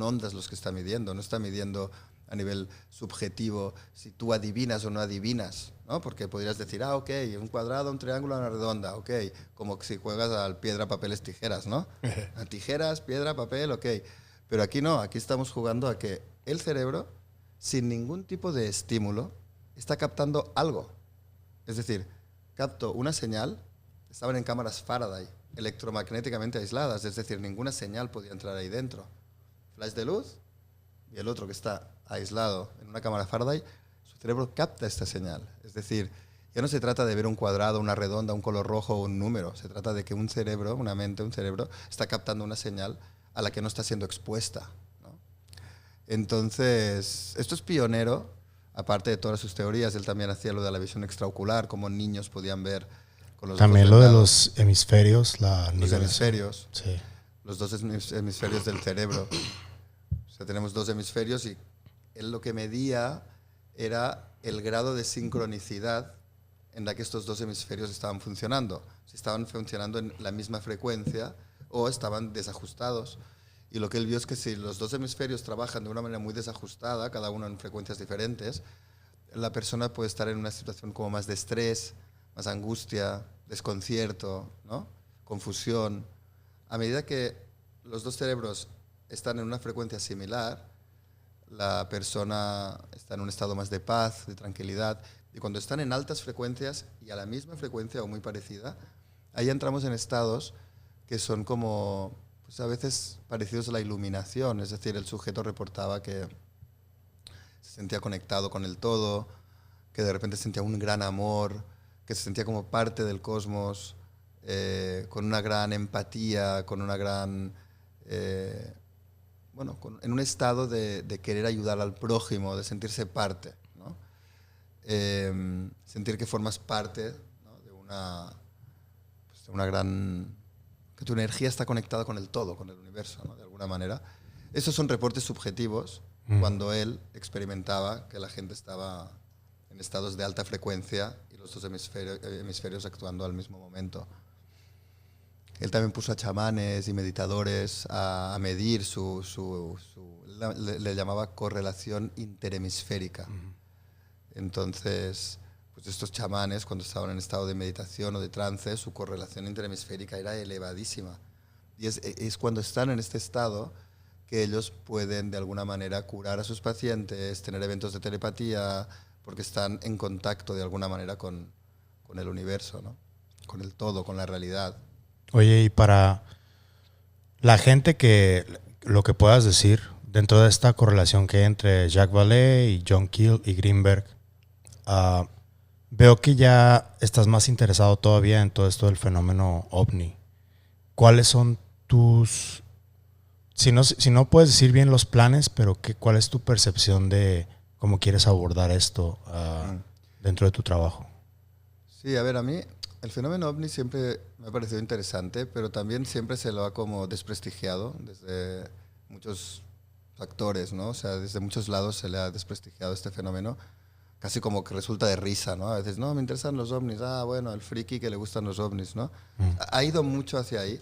ondas los que está midiendo, no está midiendo a nivel subjetivo si tú adivinas o no adivinas, ¿no? Porque podrías decir, ok, un cuadrado, un triángulo, una redonda, ok, como si juegas al piedra, papeles, tijeras, ¿no? A tijeras, piedra, papel, ok. Pero aquí no, aquí estamos jugando a que el cerebro, sin ningún tipo de estímulo, está captando algo. Es decir, captó una señal, estaban en cámaras Faraday, electromagnéticamente aisladas, es decir, ninguna señal podía entrar ahí dentro. Flash de luz y el otro que está aislado en una cámara Faraday, su cerebro capta esta señal. Es decir, ya no se trata de ver un cuadrado, una redonda, un color rojo o un número, se trata de que un cerebro, una mente, un cerebro, está captando una señal a la que no está siendo expuesta, ¿no? Entonces, esto es pionero, aparte de todas sus teorías. Él también hacía lo de la visión extraocular, como niños podían ver con los también ojos lo de vendados. los hemisferios, Los hemisferios. Sí. Los dos hemisferios del cerebro. O sea, tenemos dos hemisferios y él lo que medía era el grado de sincronicidad en la que estos dos hemisferios estaban funcionando. Si estaban funcionando en la misma frecuencia o estaban desajustados. Y lo que él vio es que si los dos hemisferios trabajan de una manera muy desajustada, cada uno en frecuencias diferentes, la persona puede estar en una situación como más de estrés, más angustia, desconcierto, ¿no? Confusión. A medida que los dos cerebros están en una frecuencia similar, la persona está en un estado más de paz, de tranquilidad. Y cuando están en altas frecuencias y a la misma frecuencia o muy parecida, ahí entramos en estados que son como, pues a veces parecidos a la iluminación. Es decir, el sujeto reportaba que se sentía conectado con el todo, que de repente sentía un gran amor, que se sentía como parte del cosmos, con una gran empatía, con una gran... en un estado de querer ayudar al prójimo, de sentirse parte, ¿no? sentir que formas parte, ¿no? de una gran... que tu energía está conectada con el todo, con el universo, ¿no? de alguna manera. Esos son reportes subjetivos cuando él experimentaba que la gente estaba en estados de alta frecuencia y los dos hemisferios actuando al mismo momento. Él también puso a chamanes y meditadores a medir le llamaba correlación interhemisférica. Entonces, pues estos chamanes, cuando estaban en estado de meditación o de trance, su correlación interhemisférica era elevadísima. Y es cuando están en este estado que ellos pueden, de alguna manera, curar a sus pacientes, tener eventos de telepatía, porque están en contacto, de alguna manera, con el universo, ¿no? Con el todo, con la realidad. Oye, y para la gente que lo que puedas decir dentro de esta correlación que hay entre Jacques Vallée y John Keel y Greenberg, veo que ya estás más interesado todavía en todo esto del fenómeno ovni. ¿Cuáles son tus... Si no puedes decir bien los planes, pero ¿cuál es tu percepción de cómo quieres abordar esto dentro de tu trabajo? Sí, a ver, a mí el fenómeno ovni siempre me ha parecido interesante, pero también siempre se lo ha como desprestigiado desde muchos factores, ¿no? O sea, desde muchos lados se le ha desprestigiado este fenómeno, casi como que resulta de risa, ¿no? A veces, no, me interesan los ovnis, bueno, el friki que le gustan los ovnis, ¿no? Ha ido mucho hacia ahí.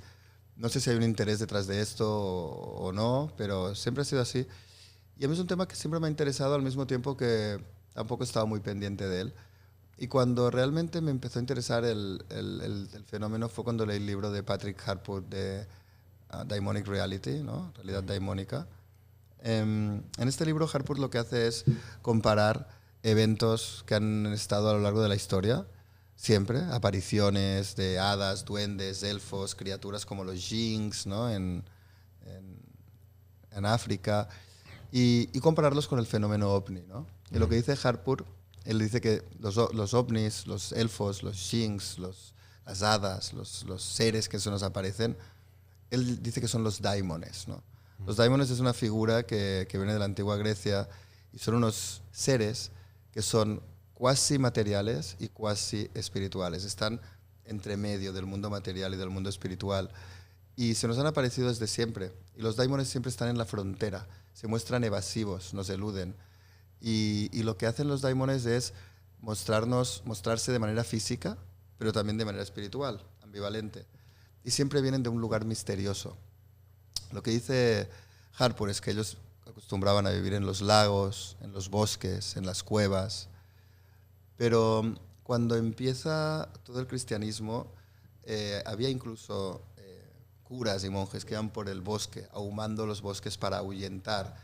No sé si hay un interés detrás de esto o no, pero siempre ha sido así. Y a mí es un tema que siempre me ha interesado al mismo tiempo que tampoco he estado muy pendiente de él. Y cuando realmente me empezó a interesar el fenómeno fue cuando leí el libro de Patrick Harpur de Daimonic Reality, ¿no? Realidad daimónica. En este libro Harpur lo que hace es comparar eventos que han estado a lo largo de la historia, siempre, apariciones de hadas, duendes, elfos, criaturas como los jinx, ¿no? en África, y compararlos con el fenómeno ovni, ¿no? Y lo que dice Harpur, él dice que los ovnis, los elfos, los jinx, las hadas, los seres que se nos aparecen, él dice que son los daimones, ¿no? Los daimones es una figura que viene de la antigua Grecia y son unos seres que son cuasi materiales y cuasi espirituales. Están entre medio del mundo material y del mundo espiritual. Y se nos han aparecido desde siempre. Y los daimones siempre están en la frontera. Se muestran evasivos, nos eluden. Y lo que hacen los daimones es mostrarse de manera física, pero también de manera espiritual, ambivalente. Y siempre vienen de un lugar misterioso. Lo que dice Harpur es que ellos acostumbraban a vivir en los lagos, en los bosques, en las cuevas. Pero cuando empieza todo el cristianismo, había incluso curas y monjes que iban por el bosque, ahumando los bosques para ahuyentar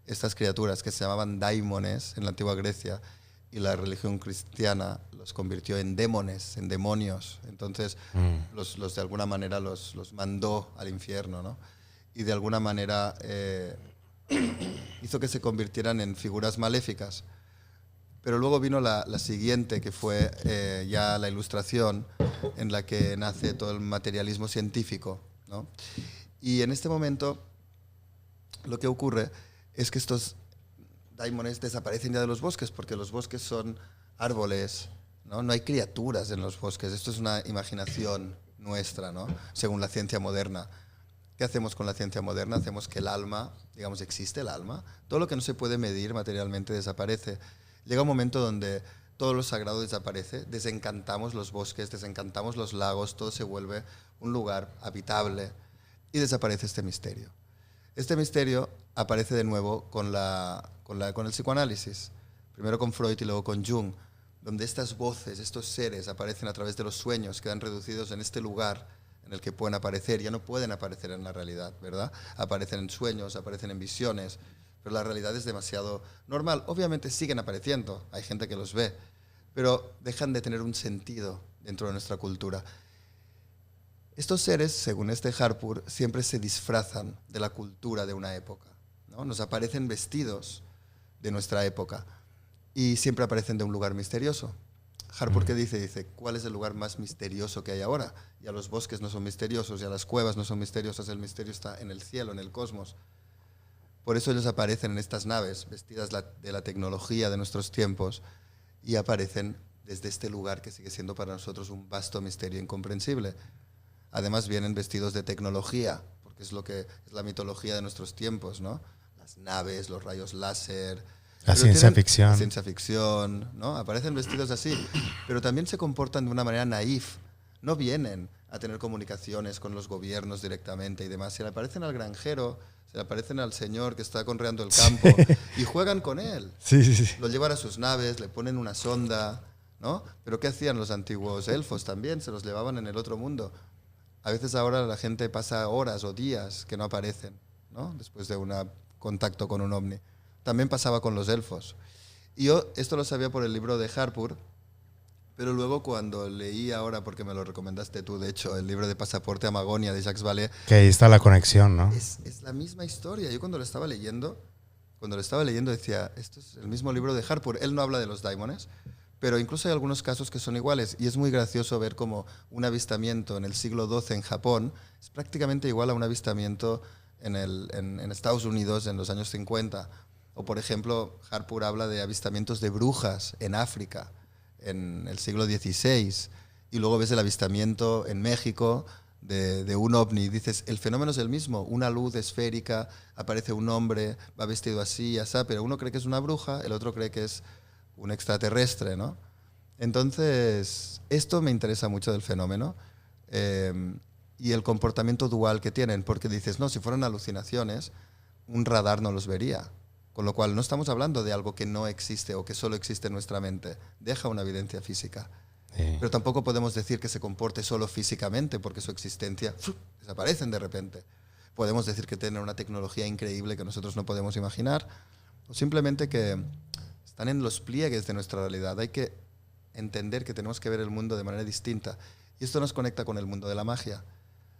estas criaturas que se llamaban daimones en la antigua Grecia, y la religión cristiana los convirtió en démones, en demonios. Entonces los de alguna manera los mandó al infierno, ¿no? Y de alguna manera hizo que se convirtieran en figuras maléficas. Pero luego vino la siguiente, que fue ya la Ilustración, en la que nace todo el materialismo científico, ¿no? Y en este momento lo que ocurre es que estos daimones desaparecen ya de los bosques, porque los bosques son árboles, ¿no? No hay criaturas en los bosques. Esto es una imaginación nuestra, ¿no? Según la ciencia moderna. ¿Qué hacemos con la ciencia moderna? Hacemos que el alma, digamos, existe el alma. Todo lo que no se puede medir materialmente desaparece. Llega un momento donde todo lo sagrado desaparece, desencantamos los bosques, desencantamos los lagos, todo se vuelve un lugar habitable y desaparece este misterio. Este misterio aparece de nuevo con el psicoanálisis, primero con Freud y luego con Jung, donde estas voces, estos seres aparecen a través de los sueños, quedan reducidos en este lugar en el que pueden aparecer, ya no pueden aparecer en la realidad, ¿verdad? Aparecen en sueños, aparecen en visiones, pero la realidad es demasiado normal. Obviamente siguen apareciendo, hay gente que los ve, pero dejan de tener un sentido dentro de nuestra cultura. Estos seres, según este Harpur, siempre se disfrazan de la cultura de una época, ¿no? Nos aparecen vestidos de nuestra época y siempre aparecen de un lugar misterioso. Harpur, ¿qué dice? Dice, ¿cuál es el lugar más misterioso que hay ahora? Ya los bosques no son misteriosos, ya las cuevas no son misteriosas, el misterio está en el cielo, en el cosmos. Por eso ellos aparecen en estas naves, vestidas de la tecnología de nuestros tiempos, y aparecen desde este lugar que sigue siendo para nosotros un vasto misterio incomprensible. Además vienen vestidos de tecnología, porque es lo que es la mitología de nuestros tiempos, ¿no? Las naves, los rayos láser. La ciencia ficción. La ciencia ficción, ¿no? Aparecen vestidos así, pero también se comportan de una manera naif. No vienen a tener comunicaciones con los gobiernos directamente y demás. Se le aparecen al granjero, se le aparecen al señor que está conreando el campo y juegan con él. Sí. Lo llevan a sus naves, le ponen una sonda, ¿no? Pero ¿qué hacían los antiguos elfos también? Se los llevaban en el otro mundo. A veces ahora la gente pasa horas o días que no aparecen, ¿no? Después de un contacto con un ovni. También pasaba con los elfos. Y yo esto lo sabía por el libro de Harpur, pero luego cuando leí ahora, porque me lo recomendaste tú, de hecho, el libro de Pasaporte a Magonia de Jacques Vallée. Que ahí está la conexión, ¿no? Es la misma historia. Yo cuando lo estaba leyendo decía, esto es el mismo libro de Harpur. Él no habla de los daimones, pero incluso hay algunos casos que son iguales. Y es muy gracioso ver cómo un avistamiento en el siglo XII en Japón es prácticamente igual a un avistamiento en Estados Unidos en los años 50. O, por ejemplo, Harpur habla de avistamientos de brujas en África en el siglo XVI. Y luego ves el avistamiento en México de un ovni. Dices, el fenómeno es el mismo. Una luz esférica, aparece un hombre, va vestido así, así, pero uno cree que es una bruja, el otro cree que es un extraterrestre, ¿no? Entonces, esto me interesa mucho del fenómeno y el comportamiento dual que tienen, porque dices, no, si fueran alucinaciones, un radar no los vería. Con lo cual, no estamos hablando de algo que no existe o que solo existe en nuestra mente. Deja una evidencia física. Sí. Pero tampoco podemos decir que se comporte solo físicamente, porque su existencia desaparecen de repente. Podemos decir que tienen una tecnología increíble que nosotros no podemos imaginar, o simplemente que están en los pliegues de nuestra realidad. Hay que entender que tenemos que ver el mundo de manera distinta. Y esto nos conecta con el mundo de la magia.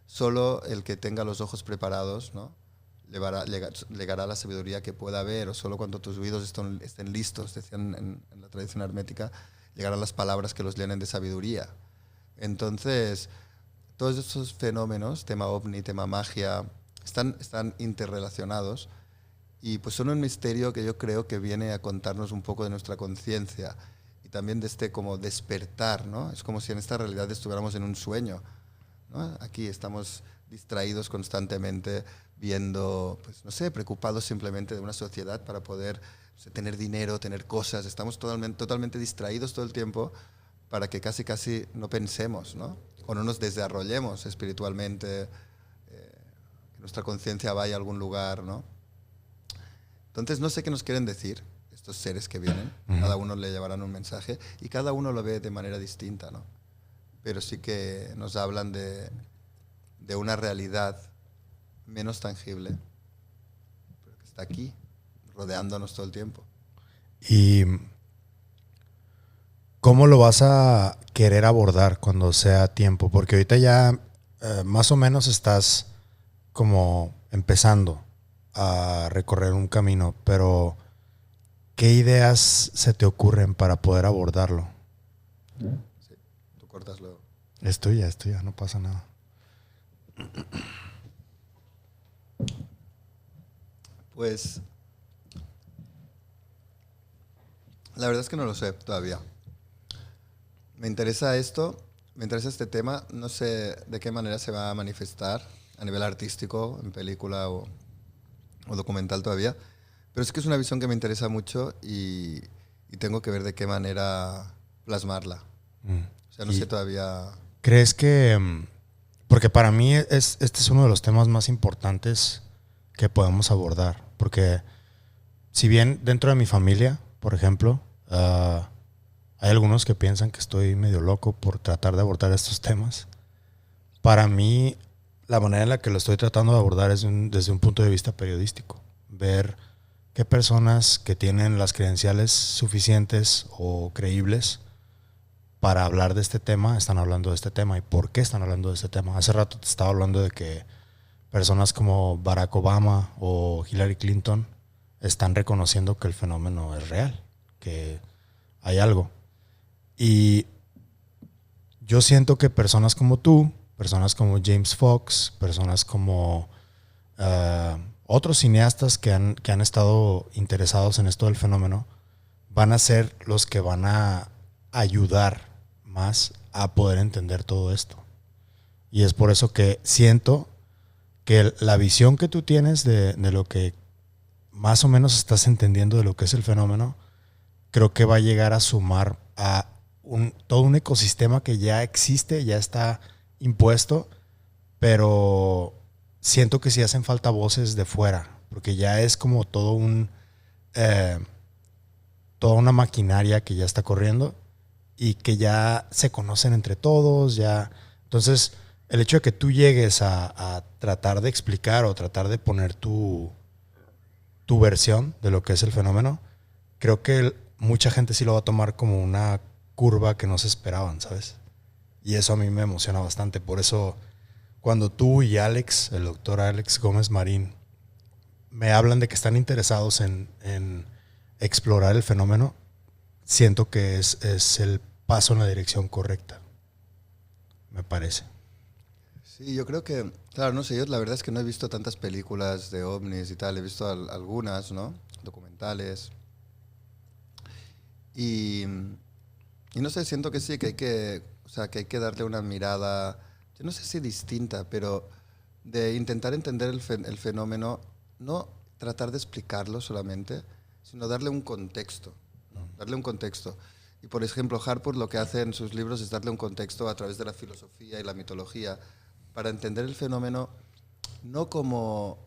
Solo el que tenga los ojos preparados, ¿no?, llegará a la sabiduría que pueda haber, o solo cuando tus oídos estén listos, decían en la tradición hermética, llegarán las palabras que los llenen de sabiduría. Entonces, todos estos fenómenos, tema ovni, tema magia, están interrelacionados y pues son un misterio que yo creo que viene a contarnos un poco de nuestra conciencia y también de este como despertar, ¿no? Es como si en esta realidad estuviéramos en un sueño, ¿no? Aquí estamos distraídos constantemente, viendo, pues no sé, preocupados simplemente de una sociedad para poder, o sea, tener dinero, tener cosas. Estamos totalmente distraídos todo el tiempo para que casi no pensemos, ¿no? O no nos desarrollemos espiritualmente, que nuestra conciencia vaya a algún lugar, ¿no? Entonces no sé qué nos quieren decir estos seres que vienen. Cada uno le llevarán un mensaje y cada uno lo ve de manera distinta, ¿no? Pero sí que nos hablan de una realidad menos tangible, pero que está aquí, rodeándonos todo el tiempo. ¿Y cómo lo vas a querer abordar cuando sea tiempo? Porque ahorita ya más o menos estás como empezando a recorrer un camino, pero ¿qué ideas se te ocurren para poder abordarlo? Sí, tú cortas luego. Es tuya, no pasa nada. Pues la verdad es que no lo sé todavía. Me interesa este tema. No sé de qué manera se va a manifestar a nivel artístico, en película o documental todavía, pero es que es una visión que me interesa mucho y tengo que ver de qué manera plasmarla. O sea, no sé todavía. ¿Crees que porque para mí este es uno de los temas más importantes que podemos abordar? Porque si bien dentro de mi familia, por ejemplo, hay algunos que piensan que estoy medio loco por tratar de abordar estos temas, para mí la manera en la que lo estoy tratando de abordar es desde un punto de vista periodístico. Ver qué personas que tienen las credenciales suficientes o creíbles para hablar de este tema están hablando de este tema y por qué están hablando de este tema. Hace rato te estaba hablando de que personas como Barack Obama o Hillary Clinton están reconociendo que el fenómeno es real, que hay algo. Y yo siento que personas como tú, personas como James Fox, personas como otros cineastas que han estado interesados en esto del fenómeno, van a ser los que van a ayudar más a poder entender todo esto. Y es por eso que siento que la visión que tú tienes de lo que más o menos estás entendiendo de lo que es el fenómeno, creo que va a llegar a sumar a todo un ecosistema que ya existe, ya está impuesto, pero siento que sí hacen falta voces de fuera, porque ya es como todo toda una maquinaria que ya está corriendo y que ya se conocen entre todos, ya. Entonces, el hecho de que tú llegues a tratar de explicar o tratar de poner tu versión de lo que es el fenómeno, creo que mucha gente sí lo va a tomar como una curva que no se esperaban, ¿sabes? Y eso a mí me emociona bastante. Por eso, cuando tú y Alex, el doctor Alex Gómez Marín, me hablan de que están interesados en explorar el fenómeno, siento que es el paso en la dirección correcta, me parece. Sí, yo creo que, claro, no sé, yo la verdad es que no he visto tantas películas de ovnis y tal, he visto algunas, ¿no? Documentales. Y, y no sé, siento que sí, o sea, que hay que darle una mirada, yo no sé si distinta, pero de intentar entender el fenómeno, no tratar de explicarlo solamente, sino darle un contexto, ¿no? Darle un contexto. Y por ejemplo, Harpur lo que hace en sus libros es darle un contexto a través de la filosofía y la mitología para entender el fenómeno no como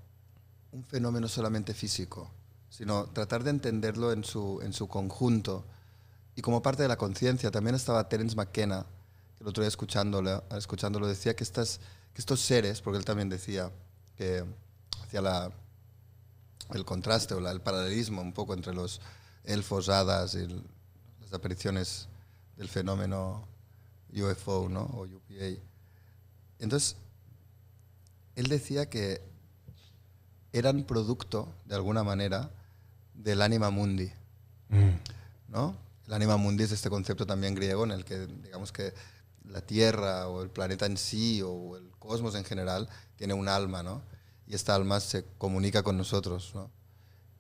un fenómeno solamente físico, sino tratar de entenderlo en su conjunto y como parte de la conciencia. También estaba Terence McKenna, que el otro día escuchándolo decía que estos seres, porque él también decía que hacía el contraste o el paralelismo un poco entre los elfos, hadas y las apariciones del fenómeno UFO, ¿no? O UPA. Entonces, él decía que eran producto, de alguna manera, del anima mundi, ¿no? El anima mundi es este concepto también griego en el que, digamos que la Tierra o el planeta en sí o el cosmos en general tiene un alma, ¿no? Y esta alma se comunica con nosotros, ¿no?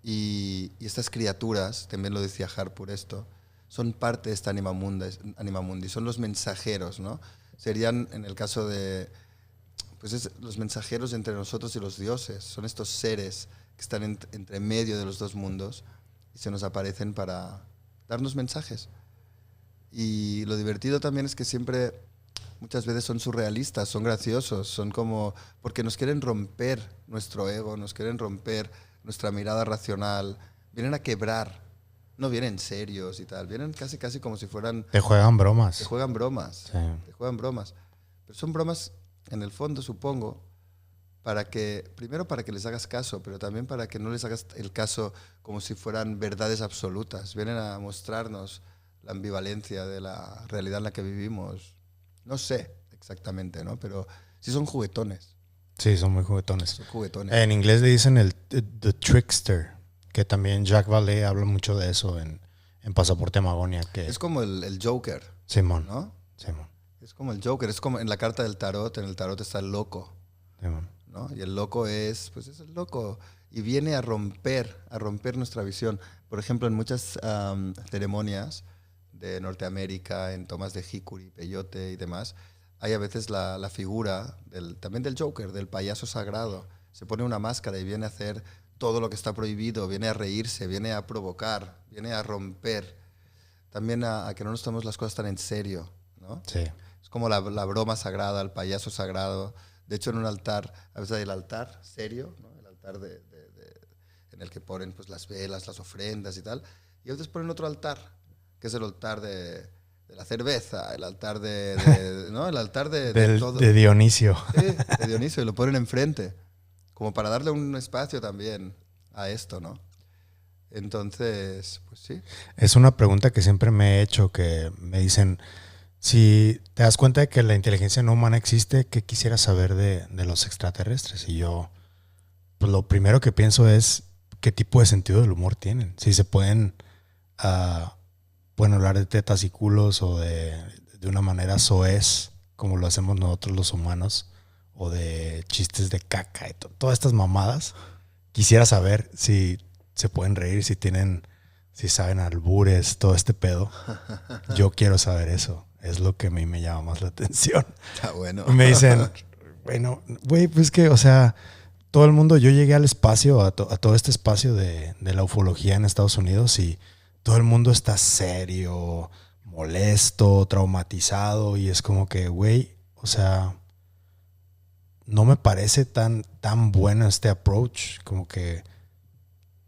Y estas criaturas, también lo decía Harpur esto, son parte de esta anima mundi, son los mensajeros, ¿no? Serían, en el caso de, pues los mensajeros entre nosotros y los dioses, son estos seres que están entre medio de los dos mundos y se nos aparecen para darnos mensajes. Y lo divertido también es que siempre, muchas veces son surrealistas, son graciosos, son como, porque nos quieren romper nuestro ego, nos quieren romper nuestra mirada racional, vienen a quebrar, no vienen serios y tal, vienen casi como si fueran... Te juegan bromas. Te juegan bromas, Sí. te juegan bromas. Pero son bromas, en el fondo, supongo, primero para que les hagas caso, pero también para que no les hagas el caso como si fueran verdades absolutas. Vienen a mostrarnos la ambivalencia de la realidad en la que vivimos. No sé exactamente, ¿no? Pero sí son juguetones. Sí, son muy juguetones. Son juguetones. En inglés le dicen the trickster, que también Jacques Vallée habla mucho de eso en Pasaporte Magonia. Que Es como el Joker, Simón, ¿no? Simón, Es como el Joker, es como en la carta del tarot, en el tarot está el loco, Simón. ¿no? Y el loco es el loco y viene a romper nuestra visión. Por ejemplo, en muchas ceremonias de Norteamérica, en tomas de jicuri, peyote y demás, hay a veces la figura también del Joker, del payaso sagrado. Se pone una máscara y viene a hacer todo lo que está prohibido, viene a reírse, viene a provocar, viene a romper, también a que no nos tomemos las cosas tan en serio, ¿no? Sí. Es como la broma sagrada, el payaso sagrado. De hecho, en un altar, a veces hay el altar serio, ¿no? El altar en el que ponen pues, las velas, las ofrendas y tal. Y a veces ponen otro altar, que es el altar de la cerveza, el altar ¿no? El altar de todo. De Dionisio. Sí, de Dionisio, y lo ponen enfrente, como para darle un espacio también a esto, ¿no? Entonces, pues sí. Es una pregunta que siempre me he hecho, que me dicen, si te das cuenta de que la inteligencia no humana existe, ¿qué quisieras saber de los extraterrestres? Y yo, pues lo primero que pienso es qué tipo de sentido del humor tienen. Si se pueden hablar de tetas y culos o de una manera soez, como lo hacemos nosotros los humanos, o de chistes de caca y todas estas mamadas. Quisiera saber si se pueden reír, si tienen si saben albures, todo este pedo. Yo quiero saber eso. Es lo que a mí me llama más la atención. Está bueno. Y me dicen, bueno, güey, pues que, o sea, todo el mundo, yo llegué al espacio, a todo este espacio de la ufología en Estados Unidos y todo el mundo está serio, molesto, traumatizado y es como que, güey, o sea, no me parece tan bueno este approach, como que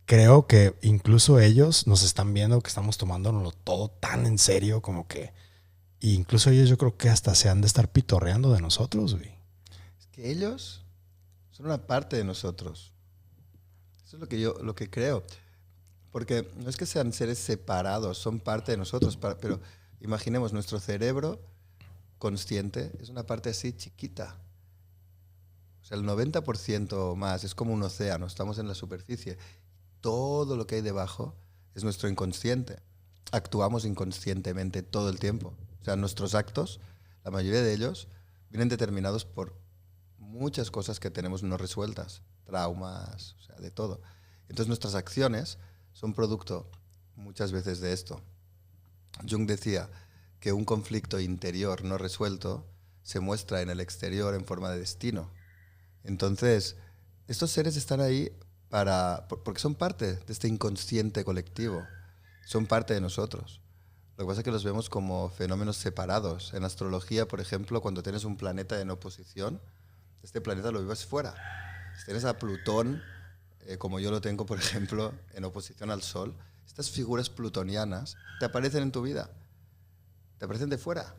creo que incluso ellos nos están viendo que estamos tomándonos todo tan en serio, como que, e incluso ellos yo creo que hasta se han de estar pitorreando de nosotros, güey. Es que ellos son una parte de nosotros. Eso es lo que creo. Porque no es que sean seres separados, son parte de nosotros. Pero imaginemos, nuestro cerebro consciente es una parte así chiquita. O sea, el 90% o más es como un océano, estamos en la superficie. Todo lo que hay debajo es nuestro inconsciente. Actuamos inconscientemente todo el tiempo. O sea, nuestros actos, la mayoría de ellos, vienen determinados por muchas cosas que tenemos no resueltas, traumas, o sea, de todo. Entonces nuestras acciones son producto muchas veces de esto. Jung decía que un conflicto interior no resuelto se muestra en el exterior en forma de destino. Entonces, estos seres están ahí porque son parte de este inconsciente colectivo, son parte de nosotros. Lo que pasa es que los vemos como fenómenos separados. En astrología, por ejemplo, cuando tienes un planeta en oposición, este planeta lo vives fuera. Si tienes a Plutón, como yo lo tengo, por ejemplo, en oposición al Sol, estas figuras plutonianas te aparecen en tu vida, te aparecen de fuera.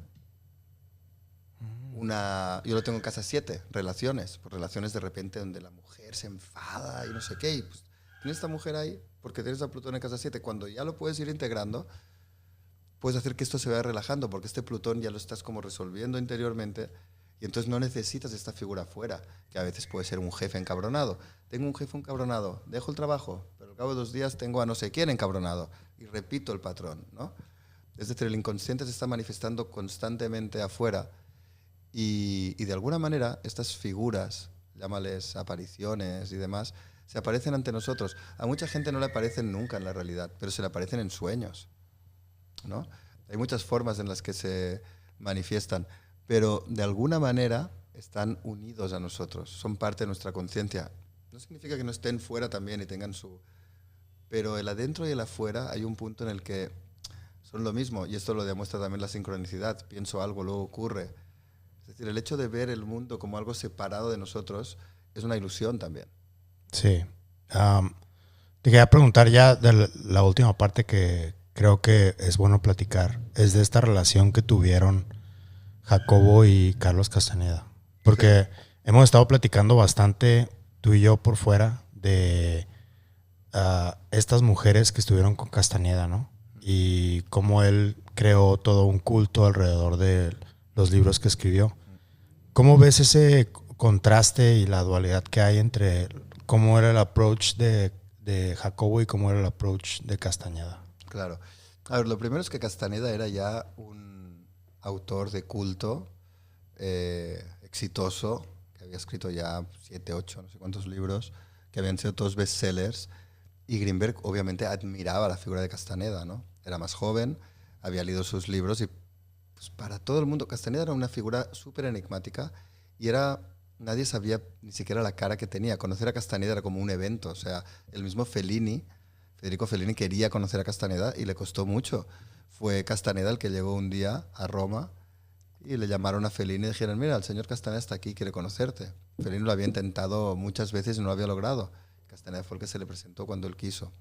Yo lo tengo en casa 7, relaciones, pues relaciones de repente donde la mujer se enfada y no sé qué, y pues tienes esta mujer ahí porque tienes a Plutón en casa 7. Cuando ya lo puedes ir integrando, puedes hacer que esto se vaya relajando porque este Plutón ya lo estás como resolviendo interiormente y entonces no necesitas esta figura afuera, que a veces puede ser un jefe encabronado. Tengo un jefe encabronado, dejo el trabajo, pero al cabo de 2 días tengo a no sé quién encabronado y repito el patrón, ¿no? Es decir, el inconsciente se está manifestando constantemente afuera y de alguna manera estas figuras, llámales apariciones y demás, se aparecen ante nosotros. A mucha gente no le aparecen nunca en la realidad, pero se le aparecen en sueños, ¿no? Hay muchas formas en las que se manifiestan, pero de alguna manera están unidos a nosotros, son parte de nuestra conciencia. No significa que no estén fuera también y tengan su... Pero el adentro y el afuera hay un punto en el que son lo mismo, y esto lo demuestra también la sincronicidad. Pienso algo, luego ocurre. Es decir, el hecho de ver el mundo como algo separado de nosotros es una ilusión también. Sí. Te quería preguntar ya de la última parte que creo que es bueno platicar, es de esta relación que tuvieron Jacobo y Carlos Castaneda. Porque sí, hemos estado platicando bastante, tú y yo por fuera, de estas mujeres que estuvieron con Castaneda, ¿no? Y cómo él creó todo un culto alrededor de los libros que escribió. ¿Cómo ves ese contraste y la dualidad que hay entre cómo era el approach de Jacobo y cómo era el approach de Castañeda? Claro. A ver, lo primero es que Castaneda era ya un autor de culto exitoso, que había escrito ya 7, 8, no sé cuántos libros, que habían sido todos bestsellers, y Greenberg obviamente admiraba la figura de Castaneda, ¿no? Era más joven, había leído sus libros y pues, para todo el mundo Castaneda era una figura súper enigmática y nadie sabía ni siquiera la cara que tenía. Conocer a Castaneda era como un evento, o sea, el mismo Federico Fellini quería conocer a Castaneda y le costó mucho. Fue Castaneda el que llegó un día a Roma y le llamaron a Fellini y dijeron, mira, el señor Castaneda está aquí, quiere conocerte. Fellini lo había intentado muchas veces y no lo había logrado. Castaneda fue el que se le presentó cuando él quiso.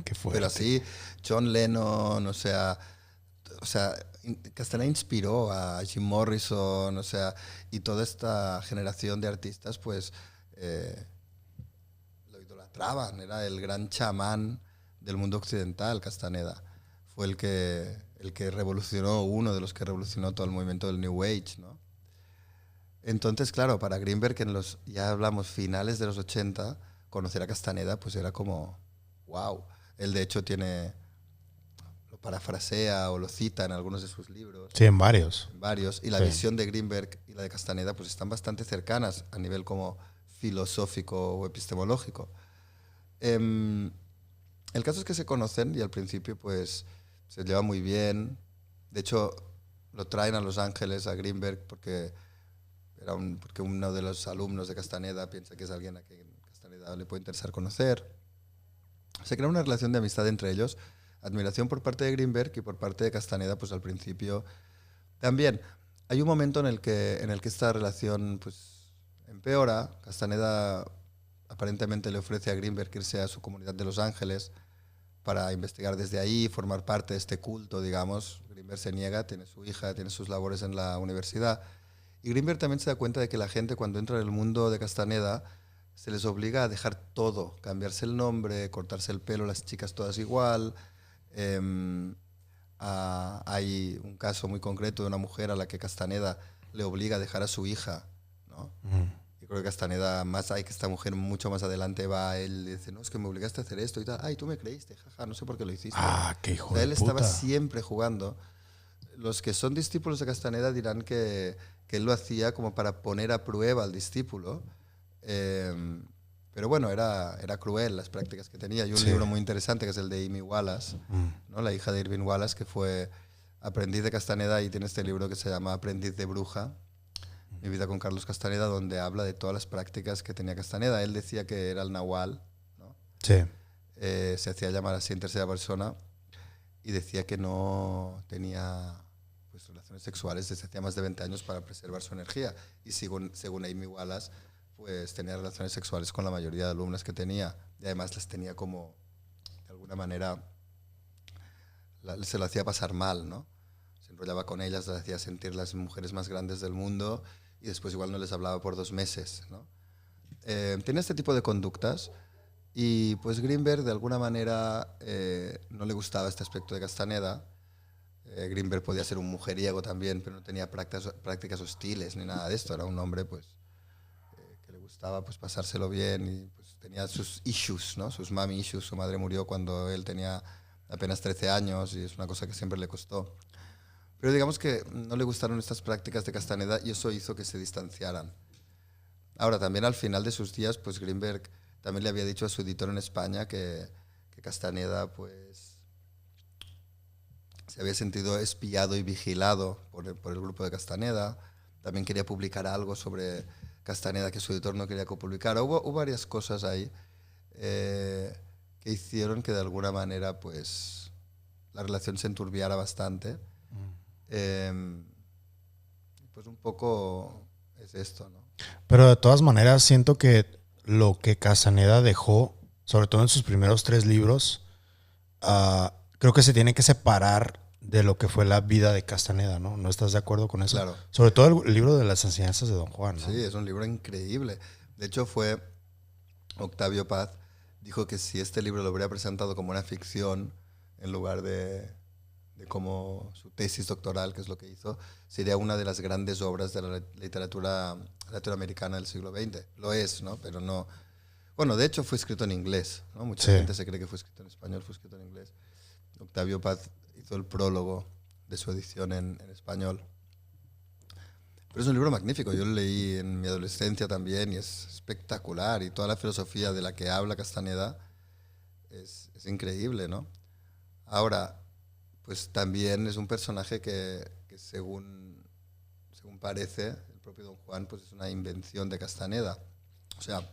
Qué fuerte. Pero así, John Lennon, o sea, Castaneda inspiró a Jim Morrison, o sea, y toda esta generación de artistas, pues, lo idolatraban. Era el gran chamán del mundo occidental, Castaneda. Fue el que revolucionó, uno de los que revolucionó todo el movimiento del New Age, ¿no? Entonces, claro, para Greenberg, ya hablamos finales de los 80, conocer a Castaneda, pues era como, wow. Él, de hecho, lo parafrasea o lo cita en algunos de sus libros. Sí, en varios. Y la visión de Greenberg y la de Castaneda pues están bastante cercanas a nivel como filosófico o epistemológico. En El caso es que se conocen y al principio pues se llevan muy bien. De hecho, lo traen a Los Ángeles, a Greenberg, porque porque uno de los alumnos de Castaneda piensa que es alguien a quien Castaneda le puede interesar conocer. Se crea una relación de amistad entre ellos, admiración por parte de Greenberg y por parte de Castaneda, pues al principio también. Hay un momento en el que esta relación pues empeora. Castaneda aparentemente le ofrece a Greenberg irse a su comunidad de Los Ángeles para investigar desde ahí, formar parte de este culto, digamos. Greenberg se niega, tiene su hija, tiene sus labores en la universidad. Y Greenberg también se da cuenta de que la gente cuando entra en el mundo de Castaneda se les obliga a dejar todo, cambiarse el nombre, cortarse el pelo, las chicas todas igual. Hay un caso muy concreto de una mujer a la que Castaneda le obliga a dejar a su hija, ¿no? Yo creo que Castaneda, más hay que esta mujer mucho más adelante va a él y dice, no, es que me obligaste a hacer esto y tal. Ay, tú me creíste, jaja, no sé por qué lo hiciste. Ah, qué hijo O sea, de él puta. estaba siempre jugando. Los que son discípulos de Castaneda dirán que él lo hacía como para poner a prueba al discípulo. Pero bueno, era cruel las prácticas que tenía. Hay un libro muy interesante que es el de Amy Wallace, ¿no? La hija de Irving Wallace, que fue aprendiz de Castaneda y tiene este libro que se llama Aprendiz de Bruja, Mi vida con Carlos Castaneda, donde habla de todas las prácticas que tenía Castaneda. Él decía que era el Nahual, ¿no? Sí. Se hacía llamar así en tercera persona y decía que no tenía pues, relaciones sexuales desde hacía más de 20 años para preservar su energía. Y según Amy Wallace, pues tenía relaciones sexuales con la mayoría de alumnas que tenía y además las tenía como, de alguna manera, se lo hacía pasar mal, ¿no? Se enrollaba con ellas, las hacía sentir las mujeres más grandes del mundo y después igual no les hablaba por 2 meses, ¿no? Tenía este tipo de conductas y pues Greenberg de alguna manera no le gustaba este aspecto de Castaneda. Greenberg podía ser un mujeriego también, pero no tenía prácticas hostiles ni nada de esto. Era un hombre pues, que le gustaba pues, pasárselo bien y pues, tenía sus issues, ¿no? Sus mommy issues. Su madre murió cuando él tenía apenas 13 años y es una cosa que siempre le costó. Pero digamos que no le gustaron estas prácticas de Castaneda y eso hizo que se distanciaran. Ahora, también al final de sus días, pues Greenberg también le había dicho a su editor en España que Castaneda pues se había sentido espiado y vigilado por el grupo de Castaneda. También quería publicar algo sobre Castaneda que su editor no quería que publicara. Hubo varias cosas ahí que hicieron que de alguna manera pues la relación se enturbiara bastante. Pues un poco es esto, ¿no? Pero de todas maneras siento que lo que Castaneda dejó, sobre todo en sus primeros 3 libros, creo que se tiene que separar de lo que fue la vida de Castaneda, ¿no? ¿No estás de acuerdo con eso? Claro. Sobre todo el libro de las enseñanzas de Don Juan, ¿no? Sí, es un libro increíble. De hecho, fue Octavio Paz, dijo que si este libro lo hubiera presentado como una ficción, en lugar de como su tesis doctoral, que es lo que hizo, sería una de las grandes obras de la literatura latinoamericana del siglo XX. Lo es, ¿no? Pero no... Bueno, de hecho fue escrito en inglés, ¿no? Mucha gente se cree que fue escrito en español, fue escrito en inglés. Octavio Paz hizo el prólogo de su edición en español. Pero es un libro magnífico, yo lo leí en mi adolescencia también y es espectacular y toda la filosofía de la que habla Castaneda es increíble, ¿no? Ahora, pues también es un personaje que según parece, el propio Don Juan, pues es una invención de Castaneda. O sea,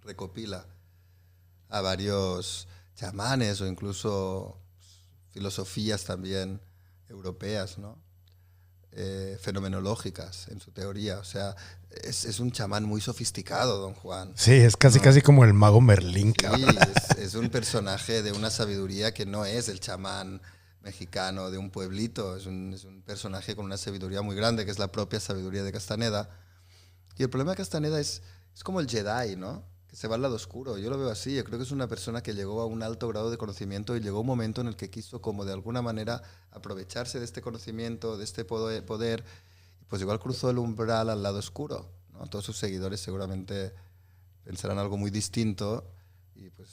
recopila a varios chamanes o incluso filosofías también europeas, ¿no? Fenomenológicas en su teoría. O sea, es un chamán muy sofisticado, Don Juan. Sí, es casi como el mago Merlín. Sí, es un personaje de una sabiduría que no es el chamán mexicano de un pueblito. Es un personaje con una sabiduría muy grande, que es la propia sabiduría de Castaneda. Y el problema de Castaneda es como el Jedi, ¿no? Que se va al lado oscuro. Yo lo veo así. Yo creo que es una persona que llegó a un alto grado de conocimiento y llegó un momento en el que quiso como de alguna manera aprovecharse de este conocimiento, de este poder, y pues igual cruzó el umbral al lado oscuro, ¿no? Todos sus seguidores seguramente pensarán algo muy distinto y pues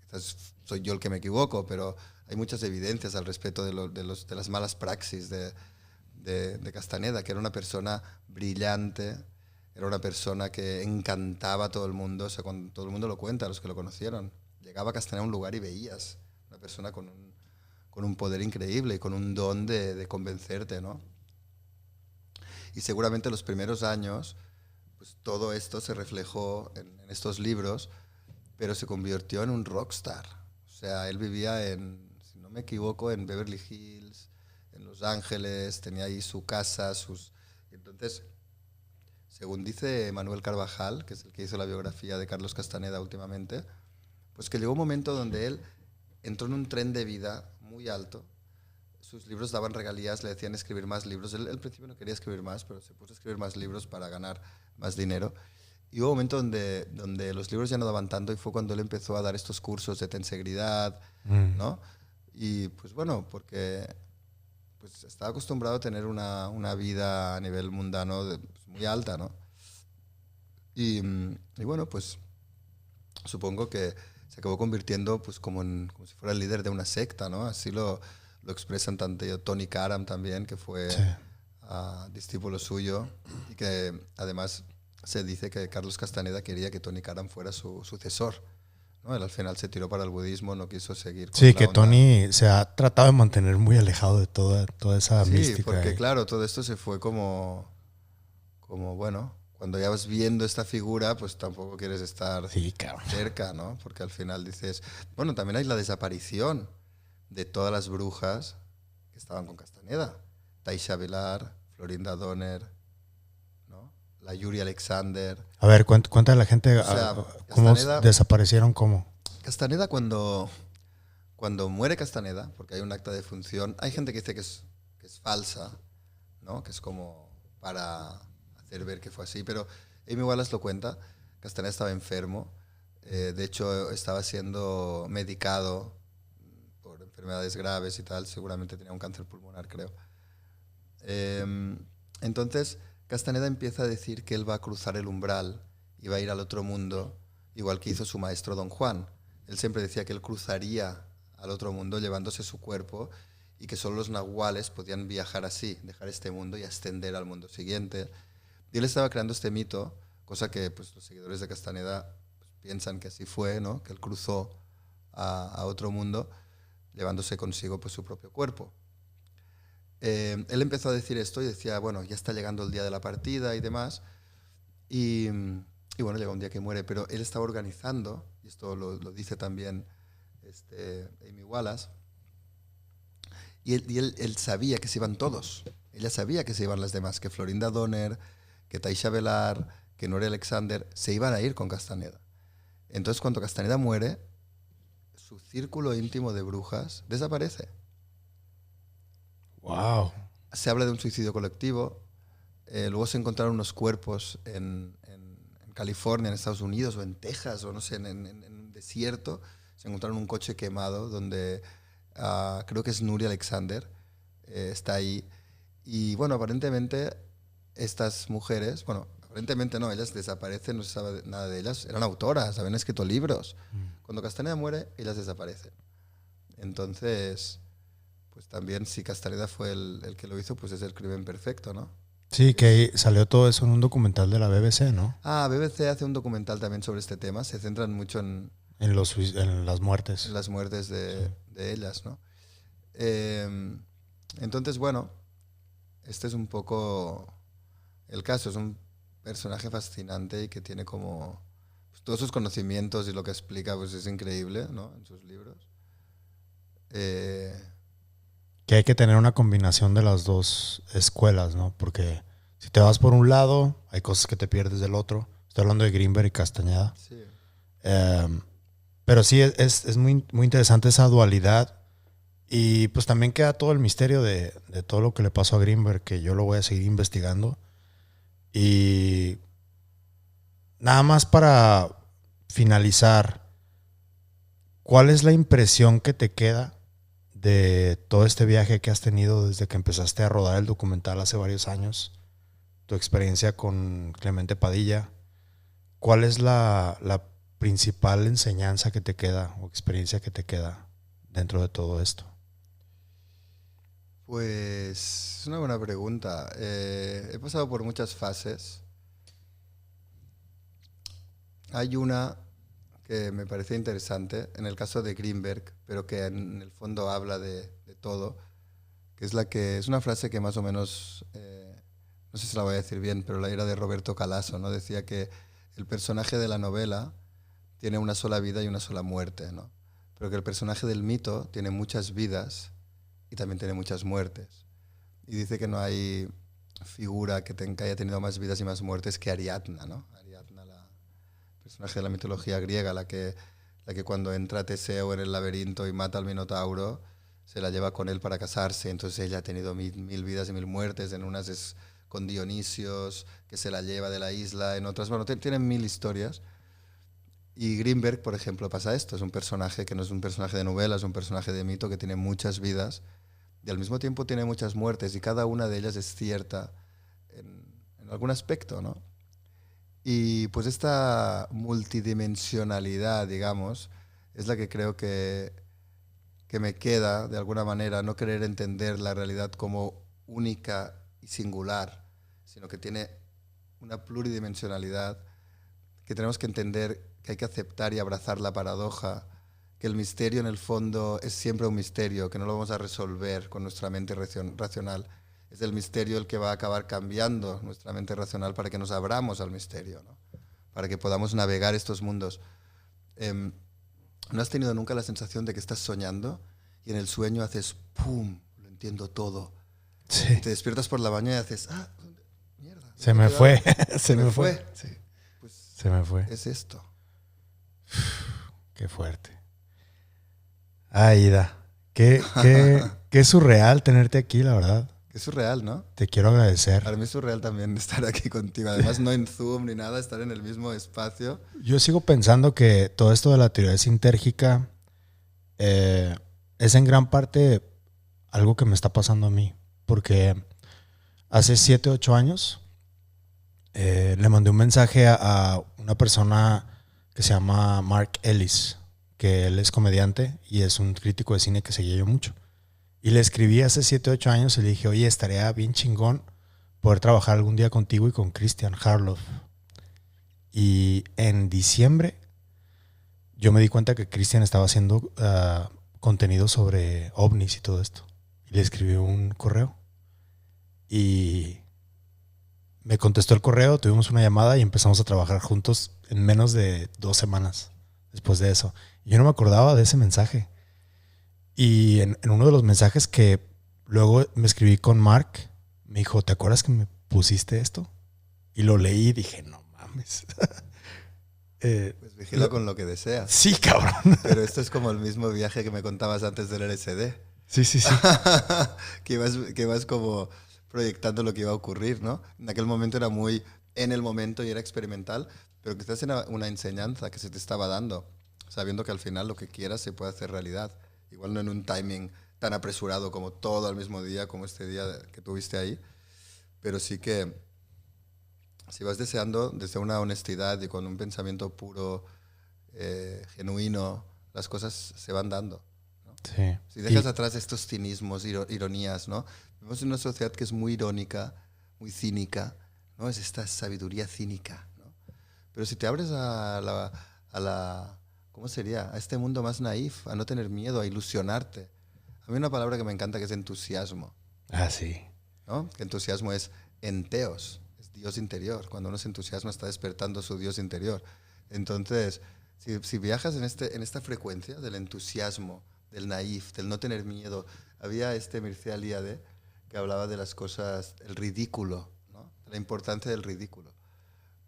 quizás soy yo el que me equivoco, pero hay muchas evidencias al respecto de las malas praxis de Castaneda, que era una persona brillante, era una persona que encantaba a todo el mundo, o sea, cuando todo el mundo lo cuenta, los que lo conocieron, llegaba a Castaneda a un lugar y veías una persona con un poder increíble y con un don de convencerte, ¿no? Y seguramente los primeros años, pues todo esto se reflejó en estos libros, pero se convirtió en un rockstar. O sea, él vivía si no me equivoco, en Beverly Hills, en Los Ángeles, tenía ahí su casa, Entonces, según dice Manuel Carvajal, que es el que hizo la biografía de Carlos Castaneda últimamente, pues que llegó un momento donde él entró en un tren de vida muy alto. Sus libros daban regalías, le decían escribir más libros. Él al principio no quería escribir más, pero se puso a escribir más libros para ganar más dinero. Y hubo un momento donde los libros ya no daban tanto y fue cuando él empezó a dar estos cursos de tensegridad, ¿no? Y pues bueno, porque pues estaba acostumbrado a tener una vida a nivel mundano pues, muy alta, ¿no? Y bueno, pues supongo que se acabó convirtiendo pues como si fuera el líder de una secta, ¿no? Así lo expresan tanto Tony Karam también, que fue Sí. discípulo suyo, y que además se dice que Carlos Castaneda quería que Tony Karam fuera su sucesor, ¿no? Él al final se tiró para el budismo, no quiso seguir con Sí, la que onda. Tony se ha tratado de mantener muy alejado de toda esa Sí, mística. porque claro, todo esto se fue como bueno, cuando ya vas viendo esta figura, pues tampoco quieres estar Sí, cabrón. cerca, ¿no? Porque al final dices, bueno, también hay la desaparición de todas las brujas que estaban con Castaneda. Taisha Velar, Florinda Donner, ¿no? La Yuri Alexander. A ver, cuéntale a la gente O sea, cómo Castaneda, desaparecieron, cómo. Castaneda cuando muere Castaneda, porque hay un acta de función, hay gente que dice que es falsa, ¿no? Que es como para hacer ver que fue así, pero Amy Wallace lo cuenta. Castaneda estaba enfermo, de hecho estaba siendo medicado por enfermedades graves y tal, seguramente tenía un cáncer pulmonar, creo. Entonces Castaneda empieza a decir que él va a cruzar el umbral y va a ir al otro mundo, igual que hizo su maestro Don Juan. Él siempre decía que él cruzaría al otro mundo llevándose su cuerpo y que solo los nahuales podían viajar así, dejar este mundo y ascender al mundo siguiente. Y él estaba creando este mito, cosa que pues, los seguidores de Castaneda pues, piensan que así fue, ¿no? Que él cruzó a otro mundo llevándose consigo pues, su propio cuerpo. Él empezó a decir esto y decía, bueno, ya está llegando el día de la partida y demás. Y bueno, llega un día que muere, pero él estaba organizando, y esto lo dice también Amy Wallace, y él sabía que se iban todos. Ella sabía que se iban las demás, que Florinda Donner, que Taisha Velar, que Nori Alexander, se iban a ir con Castaneda. Entonces, cuando Castaneda muere, su círculo íntimo de brujas desaparece. Wow. Se habla de un suicidio colectivo. Luego se encontraron unos cuerpos en California, en Estados Unidos, o en Texas, o no sé, en un desierto. Se encontraron un coche quemado donde creo que es Nuri Alexander, está ahí. Y bueno, aparentemente estas mujeres, bueno, aparentemente no, ellas desaparecen, no se sabe nada de ellas, eran autoras, habían escrito libros. Cuando Castaneda muere, ellas desaparecen. Entonces, pues también si Castaneda fue el que lo hizo, pues es el crimen perfecto, ¿no? Sí, que salió todo eso en un documental de la BBC, ¿no? BBC hace un documental también sobre este tema, se centran mucho en las muertes. las muertes de ellas, ¿no? Entonces, bueno, este es un poco el caso, es un personaje fascinante y que tiene como pues, todos sus conocimientos y lo que explica pues es increíble, ¿no? En sus libros. Que hay que tener una combinación de las dos escuelas, ¿no? Porque si te vas por un lado, hay cosas que te pierdes del otro. Estoy hablando de Greenberg y Castañeda. Sí. Pero sí, es muy, muy interesante esa dualidad. Y pues también queda todo el misterio de todo lo que le pasó a Greenberg, que yo lo voy a seguir investigando. Y nada más para finalizar, ¿cuál es la impresión que te queda de todo este viaje que has tenido desde que empezaste a rodar el documental hace varios años? Tu experiencia con Clemente Padilla. ¿Cuál es la principal enseñanza que te queda o experiencia que te queda dentro de todo esto? Pues es una buena pregunta. He pasado por muchas fases. Hay una que me parece interesante, en el caso de Greenberg, pero que en el fondo habla de todo, que es una frase que más o menos, no sé si la voy a decir bien, pero la era de Roberto Calasso, ¿no? Decía que el personaje de la novela tiene una sola vida y una sola muerte, ¿no? Pero que el personaje del mito tiene muchas vidas y también tiene muchas muertes. Y dice que no hay figura que haya tenido más vidas y más muertes que Ariadna, ¿no? Ariadna, la personaje de la mitología griega, la que cuando entra Teseo en el laberinto y mata al Minotauro, se la lleva con él para casarse. Entonces ella ha tenido mil vidas y mil muertes. En unas es con Dionisios, que se la lleva de la isla. En otras, bueno, tienen mil historias. Y Greenberg, por ejemplo, pasa esto. Es un personaje que no es un personaje de novela, es un personaje de mito que tiene muchas vidas y al mismo tiempo tiene muchas muertes, y cada una de ellas es cierta en algún aspecto, ¿no? Y pues esta multidimensionalidad, digamos, es la que creo que me queda, de alguna manera, no querer entender la realidad como única y singular, sino que tiene una pluridimensionalidad, que tenemos que entender, que hay que aceptar y abrazar la paradoja, que el misterio en el fondo es siempre un misterio, que no lo vamos a resolver con nuestra mente racional. Es el misterio el que va a acabar cambiando nuestra mente racional para que nos abramos al misterio, ¿no? Para que podamos navegar estos mundos. ¿No has tenido nunca la sensación de que estás soñando y en el sueño haces ¡pum! Lo entiendo todo. Sí. Y te despiertas por la mañana y haces mierda. Se me fue. Se me fue. Sí. Pues se me fue. Es esto. Qué fuerte. Ida. Qué surreal tenerte aquí, la verdad. Qué surreal, ¿no? Te quiero agradecer. Para mí es surreal también estar aquí contigo. Además, no en Zoom ni nada, estar en el mismo espacio. Yo sigo pensando que todo esto de la teoría sintérgica es en gran parte algo que me está pasando a mí. Porque hace 7, 8 años le mandé un mensaje a una persona que se llama Mark Ellis, que él es comediante y es un crítico de cine que seguía yo mucho. Y le escribí hace 7, 8 años y le dije, oye, estaría bien chingón poder trabajar algún día contigo y con Christian Harloff. Y en diciembre yo me di cuenta que Christian estaba haciendo contenido sobre ovnis y todo esto. Y le escribí un correo. Y me contestó el correo, tuvimos una llamada y empezamos a trabajar juntos en menos de 2 semanas después de eso. Yo no me acordaba de ese mensaje. Y en uno de los mensajes que luego me escribí con Mark, me dijo, ¿te acuerdas que me pusiste esto? Y lo leí y dije, no mames. Pues vigila con lo que deseas. Sí, cabrón. Pero esto es como el mismo viaje que me contabas antes del LSD. Sí. que vas como proyectando lo que iba a ocurrir, ¿no? En aquel momento era muy en el momento y era experimental, pero quizás era una enseñanza que se te estaba dando, sabiendo que al final lo que quieras se puede hacer realidad. Igual no en un timing tan apresurado como todo al mismo día, como este día que tuviste ahí, pero sí que si vas deseando desde una honestidad y con un pensamiento puro, genuino, las cosas se van dando, ¿no? Sí. Si dejas atrás estos cinismos, ironías, ¿no? Vivimos en una sociedad que es muy irónica, muy cínica, ¿no? Es esta sabiduría cínica, ¿no? Pero si te abres a la ¿cómo sería? A este mundo más naif, a no tener miedo, a ilusionarte. A mí una palabra que me encanta que es entusiasmo. Ah, sí. ¿No? Que entusiasmo es enteos, es Dios interior. Cuando uno se entusiasma está despertando su Dios interior. Entonces, si viajas en esta frecuencia del entusiasmo, del naif, del no tener miedo. Había Mircea Eliade que hablaba de las cosas, el ridículo, ¿no? La importancia del ridículo.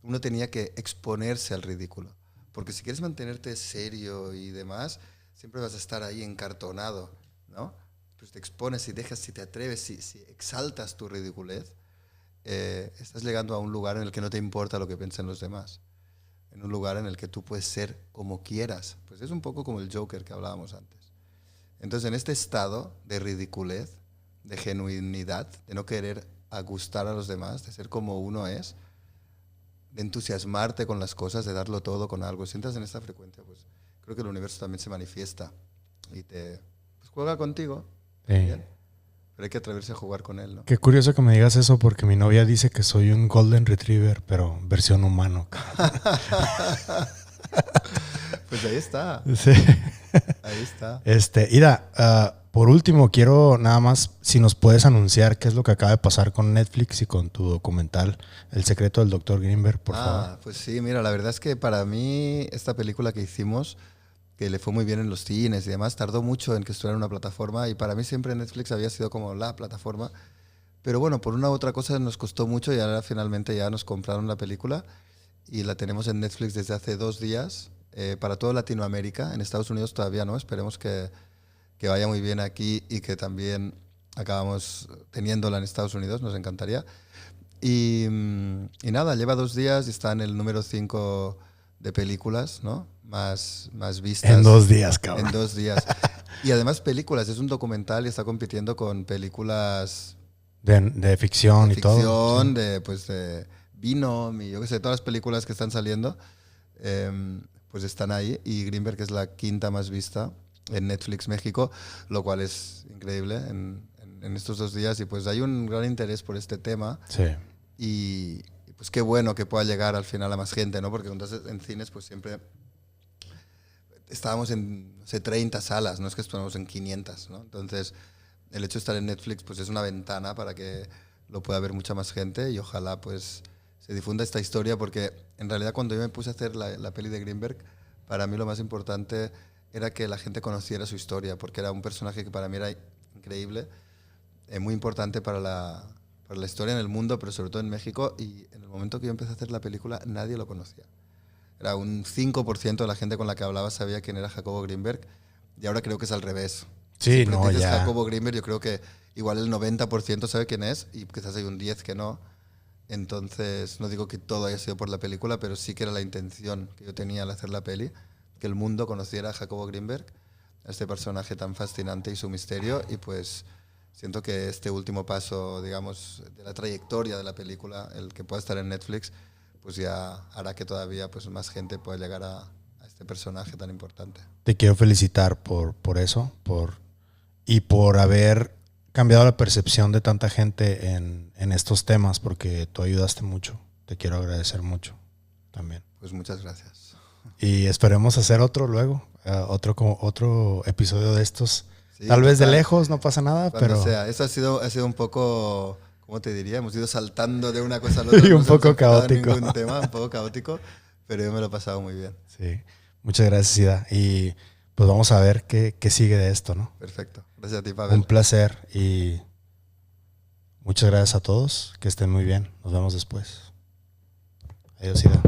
Uno tenía que exponerse al ridículo. Porque si quieres mantenerte serio y demás, siempre vas a estar ahí encartonado, ¿no? Pues te expones, si dejas, si te atreves, si exaltas tu ridiculez, estás llegando a un lugar en el que no te importa lo que piensen los demás. En un lugar en el que tú puedes ser como quieras. Pues es un poco como el Joker que hablábamos antes. Entonces, en este estado de ridiculez, de genuinidad, de no querer gustar a los demás, de ser como uno es, de entusiasmarte con las cosas, de darlo todo con algo, si entras en esta frecuencia, pues creo que el universo también se manifiesta y te juega contigo. Sí. Bien, pero hay que atreverse a jugar con él, ¿no? Qué curioso que me digas eso porque mi novia dice que soy un Golden Retriever, pero versión humano. Pues ahí está. Sí. Ahí está. Ida, por último, quiero nada más, si nos puedes anunciar qué es lo que acaba de pasar con Netflix y con tu documental, El secreto del Dr. Grimberg, por favor. Pues sí, mira, la verdad es que para mí esta película que hicimos, que le fue muy bien en los cines y demás, tardó mucho en que estuviera en una plataforma y para mí siempre Netflix había sido como la plataforma. Pero bueno, por una u otra cosa nos costó mucho y ahora finalmente ya nos compraron la película y la tenemos en Netflix desde hace 2 días para toda Latinoamérica. En Estados Unidos todavía no, esperemos que vaya muy bien aquí y que también acabamos teniéndola en Estados Unidos, nos encantaría. Y nada, lleva 2 días y está en el número 5 de películas, ¿no? Más vistas. En 2 días, cabrón. En 2 días. Y además películas, es un documental y está compitiendo con películas de ficción y todo. Ficción, pues de Venom y yo qué sé, todas las películas que están saliendo, pues están ahí. Y Greenberg es la quinta más vista en Netflix México, lo cual es increíble en estos 2 días. Y pues hay un gran interés por este tema. Sí. Y pues qué bueno que pueda llegar al final a más gente, ¿no? Porque cuando estás en cines, pues siempre estábamos en, no sé, 30 salas, no es que estuviéramos en 500, ¿no? Entonces, el hecho de estar en Netflix, pues es una ventana para que lo pueda ver mucha más gente y ojalá, pues, se difunda esta historia, porque en realidad cuando yo me puse a hacer la peli de Greenberg, para mí lo más importante era que la gente conociera su historia, porque era un personaje que para mí era increíble, muy importante para la historia en el mundo, pero sobre todo en México, y en el momento que yo empecé a hacer la película nadie lo conocía. Era un 5% de la gente con la que hablaba sabía quién era Jacobo Greenberg, y ahora creo que es al revés. Sí, Si no, dices ya. Jacobo Greenberg, yo creo que igual el 90% sabe quién es, y quizás hay un 10% que no. Entonces, no digo que todo haya sido por la película, pero sí que era la intención que yo tenía al hacer la peli, que el mundo conociera a Jacobo Greenberg, a este personaje tan fascinante y su misterio, y pues siento que este último paso, digamos, de la trayectoria de la película, el que pueda estar en Netflix, pues ya hará que todavía pues, más gente pueda llegar a este personaje tan importante. Te quiero felicitar por eso, y por haber cambiado la percepción de tanta gente en estos temas, porque tú ayudaste mucho. Te quiero agradecer mucho también. Pues muchas gracias. Y esperemos hacer otro luego, otro episodio de estos. Sí, Tal vez de total. lejos, no pasa nada, Cuando pero... sea. Eso ha sido un poco, ¿cómo te diría? Hemos ido saltando de una cosa a la otra. Y No un nos hemos poco enfocado en caótico. ningún tema, un poco caótico, pero yo me lo he pasado muy bien. Sí, muchas gracias, Ida. Y pues vamos a ver qué sigue de esto, ¿no? Perfecto. Gracias a ti, Pavel. Un placer y muchas gracias a todos. Que estén muy bien. Nos vemos después. Adiós, Ida.